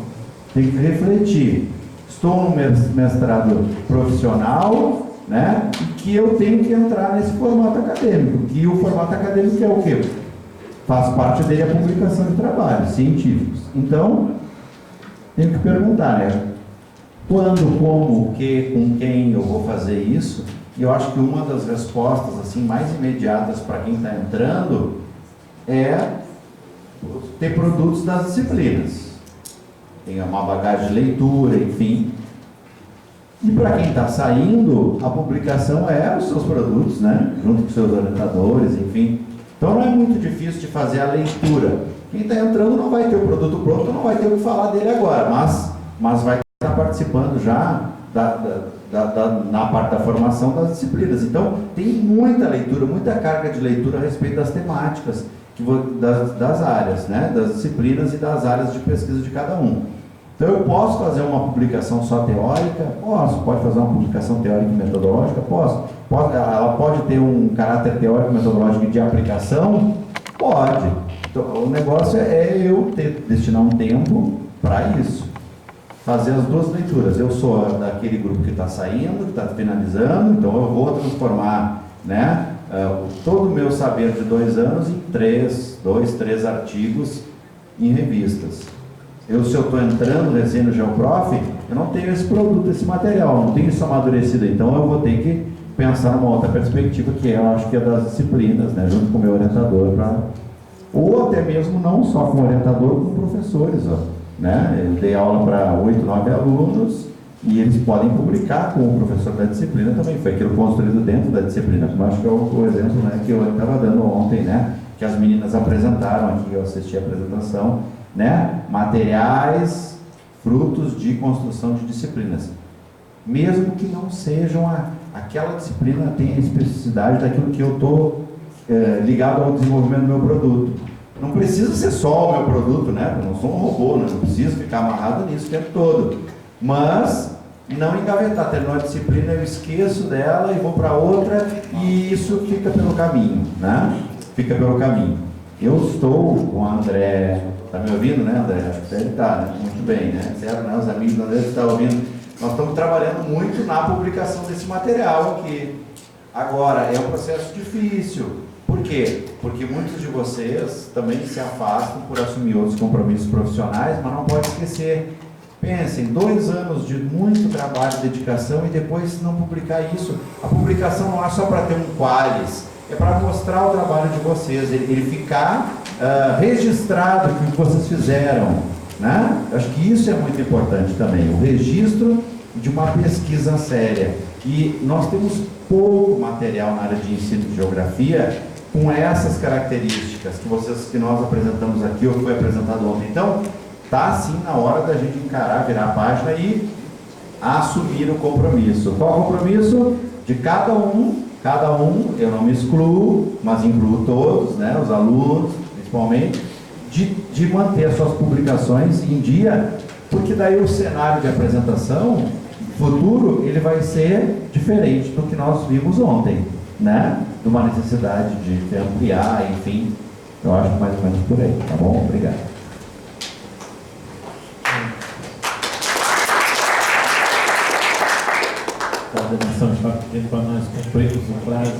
tem que refletir. Estou no mestrado profissional, né? E que eu tenho que entrar nesse formato acadêmico, que o formato acadêmico é o quê? Faz parte dele a publicação de trabalhos científicos. Então, tenho que perguntar, né? Quando, como, o que, com quem eu vou fazer isso? E eu acho que uma das respostas assim, mais imediatas para quem está entrando é ter produtos das disciplinas. Tem uma bagagem de leitura, enfim. E para quem está saindo, a publicação é os seus produtos, né? Junto com seus orientadores, enfim. Então não é muito difícil de fazer a leitura. Quem está entrando não vai ter o produto pronto, não vai ter o que falar dele agora, mas vai estar participando já na parte da formação das disciplinas. Então tem muita leitura, muita carga de leitura a respeito das temáticas, das áreas, né? Das disciplinas e das áreas de pesquisa de cada um. Então eu posso fazer uma publicação só teórica? Posso. Pode fazer uma publicação teórica e metodológica? Posso. Ela pode ter um caráter teórico e metodológico de aplicação? Pode. Então, o negócio é eu destinar um tempo para isso. Fazer as duas leituras. Eu sou daquele grupo que está saindo, que está finalizando, então eu vou transformar, né, todo o meu saber de 2 anos em 3 artigos em revistas. Se eu estou entrando recém no Geoprof, eu não tenho esse produto, esse material, não tenho isso amadurecido, então eu vou ter que pensar numa outra perspectiva, que eu acho que é das disciplinas, né, junto com o meu orientador, ou até mesmo não só com o orientador, com professores, né? Eu dei aula para 8, 9 alunos e eles podem publicar com o professor da disciplina também, foi aquilo construído dentro da disciplina, como acho que é o exemplo, né, que eu estava dando ontem, né, que as meninas apresentaram aqui, eu assisti a apresentação, né? Materiais, frutos de construção de disciplinas. mesmo que não sejam aquela disciplina tenha a especificidade daquilo que eu estou ligado ao desenvolvimento do meu produto. Não precisa ser só o meu produto, né? Eu não sou um robô, né? Não preciso ficar amarrado nisso o tempo todo. Mas não engavetar, terminou a disciplina, eu esqueço dela e vou para outra, e isso fica pelo caminho, né? Fica pelo caminho. Eu estou com o André, está me ouvindo, né, André? Acho que ele está, né? Muito bem, né? Certo, né? Os amigos do André estão ouvindo. Nós estamos trabalhando muito na publicação desse material aqui. Agora, é um processo difícil. Por quê? Porque muitos de vocês também se afastam por assumir outros compromissos profissionais, mas não pode esquecer. Pensem, 2 anos de muito trabalho e dedicação e depois não publicar isso. A publicação não é só para ter um qualis, é para mostrar o trabalho de vocês, ele ficar registrado o que vocês fizeram, né? Eu acho que isso é muito importante também, o registro de uma pesquisa séria. E nós temos pouco material na área de ensino de geografia com essas características que nós apresentamos aqui, ou que foi apresentado ontem. Então, está sim na hora da gente encarar, virar a página e assumir o compromisso. Qual o compromisso? De cada um, eu não me excluo, mas incluo todos, né, os alunos principalmente, de manter as suas publicações em dia, porque daí o cenário de apresentação futuro, ele vai ser diferente do que nós vimos ontem, né? De uma necessidade de ampliar, enfim, eu acho mais ou menos por aí, tá bom? Obrigado. Coordenação está pedindo para nós cumprirmos o prazo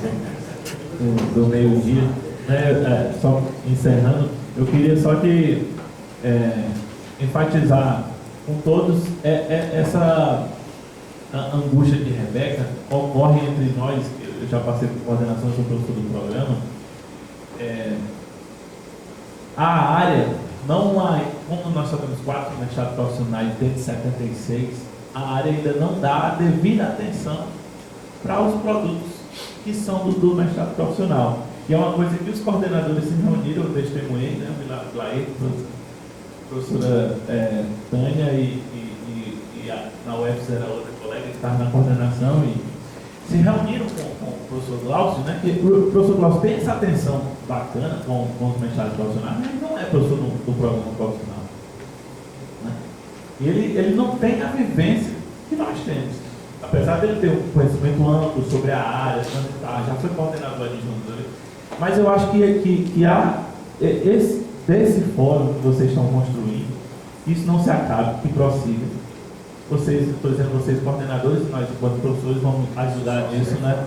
do meio-dia. Né? Só encerrando, eu queria só que enfatizar com todos essa angústia de Rebeca ocorre entre nós. Eu já passei por coordenação, sou professor do programa. A área, não há, como nós só temos 4 mestrados profissionais desde 76, a área ainda não dá a devida atenção para os produtos que são do mestrado profissional. E é uma coisa que os coordenadores se reuniram, eu testemunhei, né? O Blair, a professora Tânia e na UFS era outra colega que estava na coordenação e se reuniram com o professor Glaucio, né? Que o professor Glaucio tem essa atenção bacana com os mestrados profissionais, mas ele não é professor do programa profissional. Né? E ele não tem a vivência que nós temos. Apesar dele ter um conhecimento amplo sobre a área, já foi coordenador adjunto, mas eu acho que há desse fórum que vocês estão construindo, isso não se acabe, que prossiga. Vocês, estou dizendo vocês coordenadores, nós enquanto professores vamos ajudar nisso, né?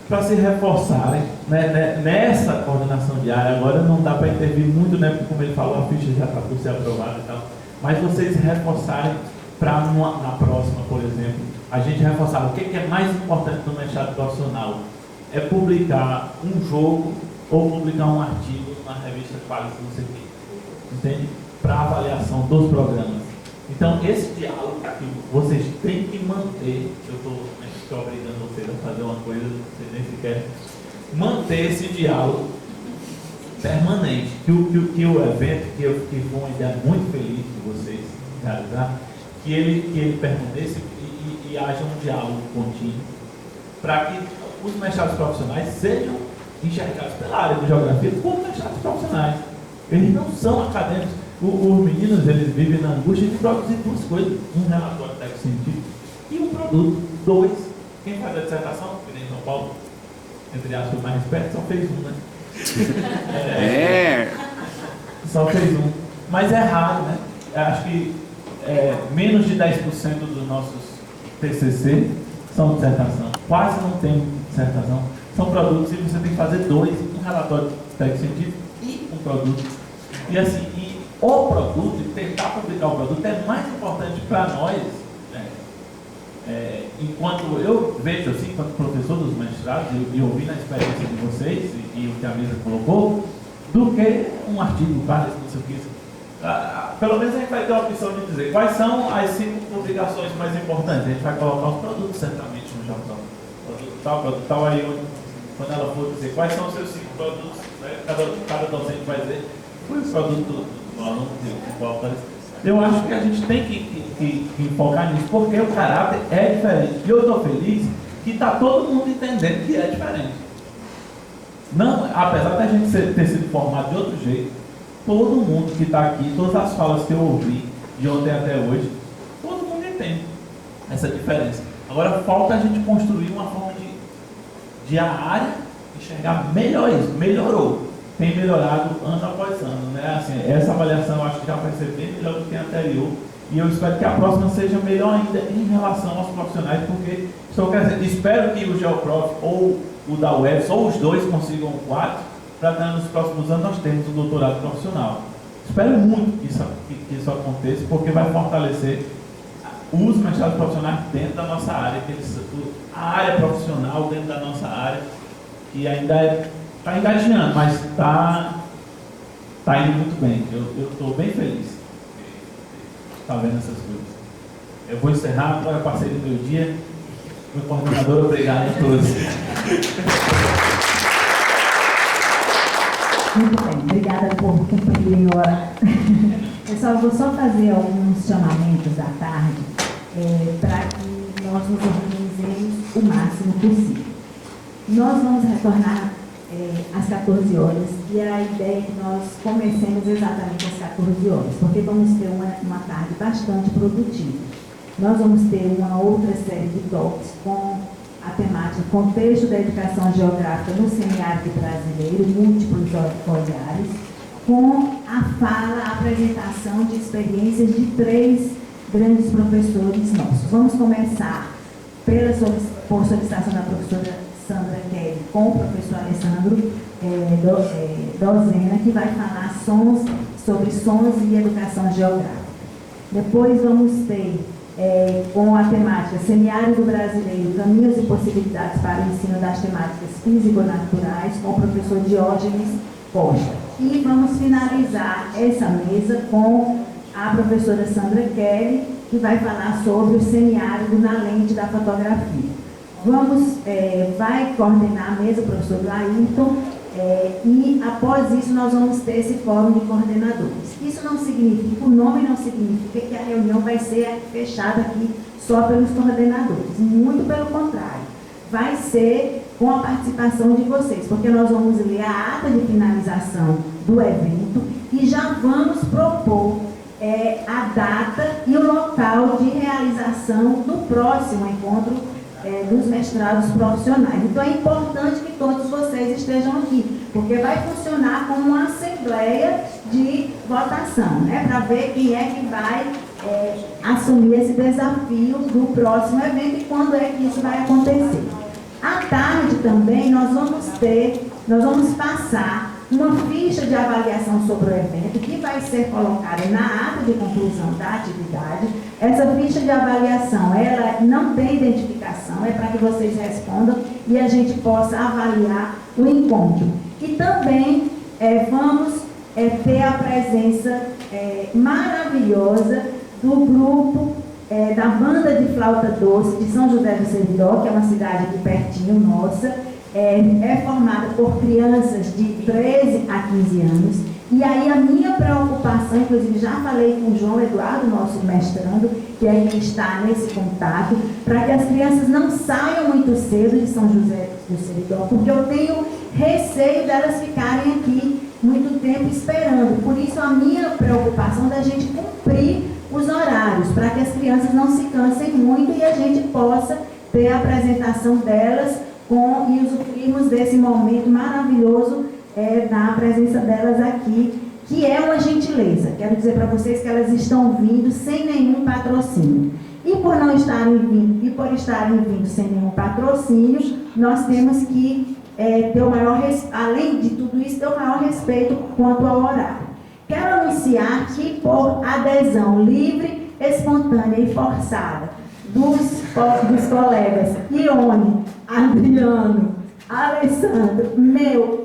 Para se reforçarem, né, nessa coordenação diária. Agora não dá para intervir muito, né? Porque como ele falou, a ficha já está por ser aprovada e tal. Mas vocês se reforçarem para na próxima, por exemplo, a gente reforçar o que é mais importante no mestrado profissional. É publicar um jogo ou publicar um artigo na revista Qualis, não sei o quê. Entende? Para avaliação dos programas. Então, esse diálogo que vocês têm que manter, eu estou obrigando vocês a fazer uma coisa, vocês nem sequer manter esse diálogo permanente, que o evento, que foi uma ideia muito feliz de vocês realizar, que ele permaneça e haja um diálogo contínuo, para que os mestrados profissionais sejam enxergados pela área de geografia como mestrados profissionais. Eles não são acadêmicos. Os meninos, eles vivem na angústia de produzir 2 coisas, um relatório técnico-científico e um produto. 2, quem faz a dissertação, que nem São Paulo, entre aspas, mais esperto, só fez um, né? Só fez um. Mas é raro, né? Acho que menos de 10% dos nossos TCC são dissertação. Quase não tem dissertação. São produtos e você tem que fazer 2, um relatório técnico-científico e um produto. E assim, o produto, tentar publicar o produto é mais importante para nós, enquanto eu vejo assim, enquanto professor dos mestrados, e ouvi na experiência de vocês, e o que a mesa colocou, do que um artigo, não sei o que. Pelo menos a gente vai ter a opção de dizer quais são as 5 publicações mais importantes. A gente vai colocar os produtos certamente no jornal. Produto tal, aí quando ela for dizer quais são os seus 5 produtos, né? Cada docente vai dizer foi o produto do aluno de qual aparece. Eu acho que a gente tem que focar nisso, porque o caráter é diferente. E eu estou feliz que está todo mundo entendendo que é diferente. Não, apesar da gente ter sido formado de outro jeito, todo mundo que está aqui, todas as falas que eu ouvi de ontem até hoje, todo mundo entende essa diferença. Agora falta a gente construir uma forma de a área enxergar melhor isso. Melhorou. Tem melhorado ano após ano, né? Assim, essa avaliação eu acho que já vai ser bem melhor do que a anterior. E eu espero que a próxima seja melhor ainda em relação aos profissionais, porque espero que o Geoprof ou o da UFS, ou os dois consigam 4, para nos próximos anos nós termos o doutorado profissional. Espero muito que isso aconteça, porque vai fortalecer os mestrados profissionais dentro da nossa área, a área profissional dentro da nossa área, que ainda está engatinhando, mas está indo muito bem. Eu estou bem feliz de estar vendo essas coisas. Eu vou encerrar, agora passei do meu dia. Meu coordenador, obrigado a todos. Muito bem, obrigada por cumprir a hora. Pessoal, eu vou só fazer alguns chamamentos à tarde para que nós nos organizemos o máximo possível. Nós vamos retornar às 14 horas e a ideia é que nós comecemos exatamente às 14 horas, porque vamos ter uma tarde bastante produtiva. Nós vamos ter uma outra série de talks com a temática Contexto da Educação Geográfica no Semiárido Brasileiro, múltiplos olhares, com a apresentação de experiências de 3 grandes professores nossos. Vamos começar por solicitação da professora Sandra Kelly, com o professor Alessandro Dozena, que vai falar sobre sons e educação geográfica. Depois vamos ter com a temática Semiárido Brasileiro, Caminhos e Possibilidades para o Ensino das Temáticas Físico-Naturais, com o professor Diógenes Costa. E vamos finalizar essa mesa com a professora Sandra Kelly, que vai falar sobre o semiárido na lente da fotografia. Vai coordenar a mesa o professor Laírton, e após isso nós vamos ter esse fórum de coordenadores. Isso não significa, o nome não significa que a reunião vai ser fechada aqui só pelos coordenadores, muito pelo contrário, vai ser com a participação de vocês, porque nós vamos ler a ata de finalização do evento e já vamos propor a data e o local de realização do próximo encontro dos mestrados profissionais. Então é importante que todos vocês estejam aqui, porque vai funcionar como uma assembleia de votação, né, para ver quem é que vai assumir esse desafio do próximo evento e quando é que isso vai acontecer. À tarde também nós vamos passar uma ficha de avaliação sobre o evento que vai ser colocada na ata de conclusão da atividade. Essa ficha de avaliação, ela não tem identificação, é para que vocês respondam e a gente possa avaliar o encontro. E também vamos ter a presença maravilhosa do grupo da Banda de Flauta Doce de São José do Seridó, que é uma cidade aqui pertinho nossa. É formada por crianças de 13 a 15 anos. E aí a minha preocupação, inclusive já falei com o João Eduardo, nosso mestrando, que é quem está nesse contato, para que as crianças não saiam muito cedo de São José do Seridó, porque eu tenho receio delas ficarem aqui muito tempo esperando. Por isso a minha preocupação da gente cumprir os horários, para que as crianças não se cansem muito e a gente possa ter a apresentação delas e usufruirmos desse momento maravilhoso da presença delas aqui, que é uma gentileza. Quero dizer para vocês que elas estão vindo sem nenhum patrocínio. E por estarem vindo sem nenhum patrocínio, nós temos que ter o maior além de tudo isso, ter o maior respeito quanto ao horário. Quero anunciar que por adesão livre, espontânea e forçada dos colegas Ione, Adriano, Alessandro,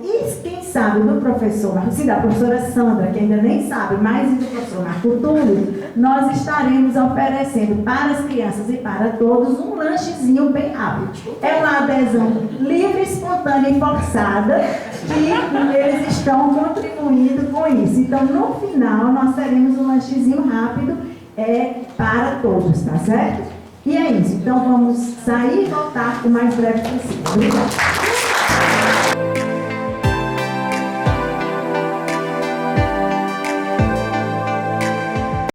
e quem sabe do professor Marco, sim, da professora Sandra, que ainda nem sabe, mas do professor Marco Túlio, nós estaremos oferecendo para as crianças e para todos um lanchezinho bem rápido. É uma adesão livre, espontânea e forçada, que eles estão contribuindo com isso. Então, no final, nós teremos um lanchezinho rápido para todos, tá certo? E é isso. Então, vamos sair e voltar o mais breve possível. Obrigada.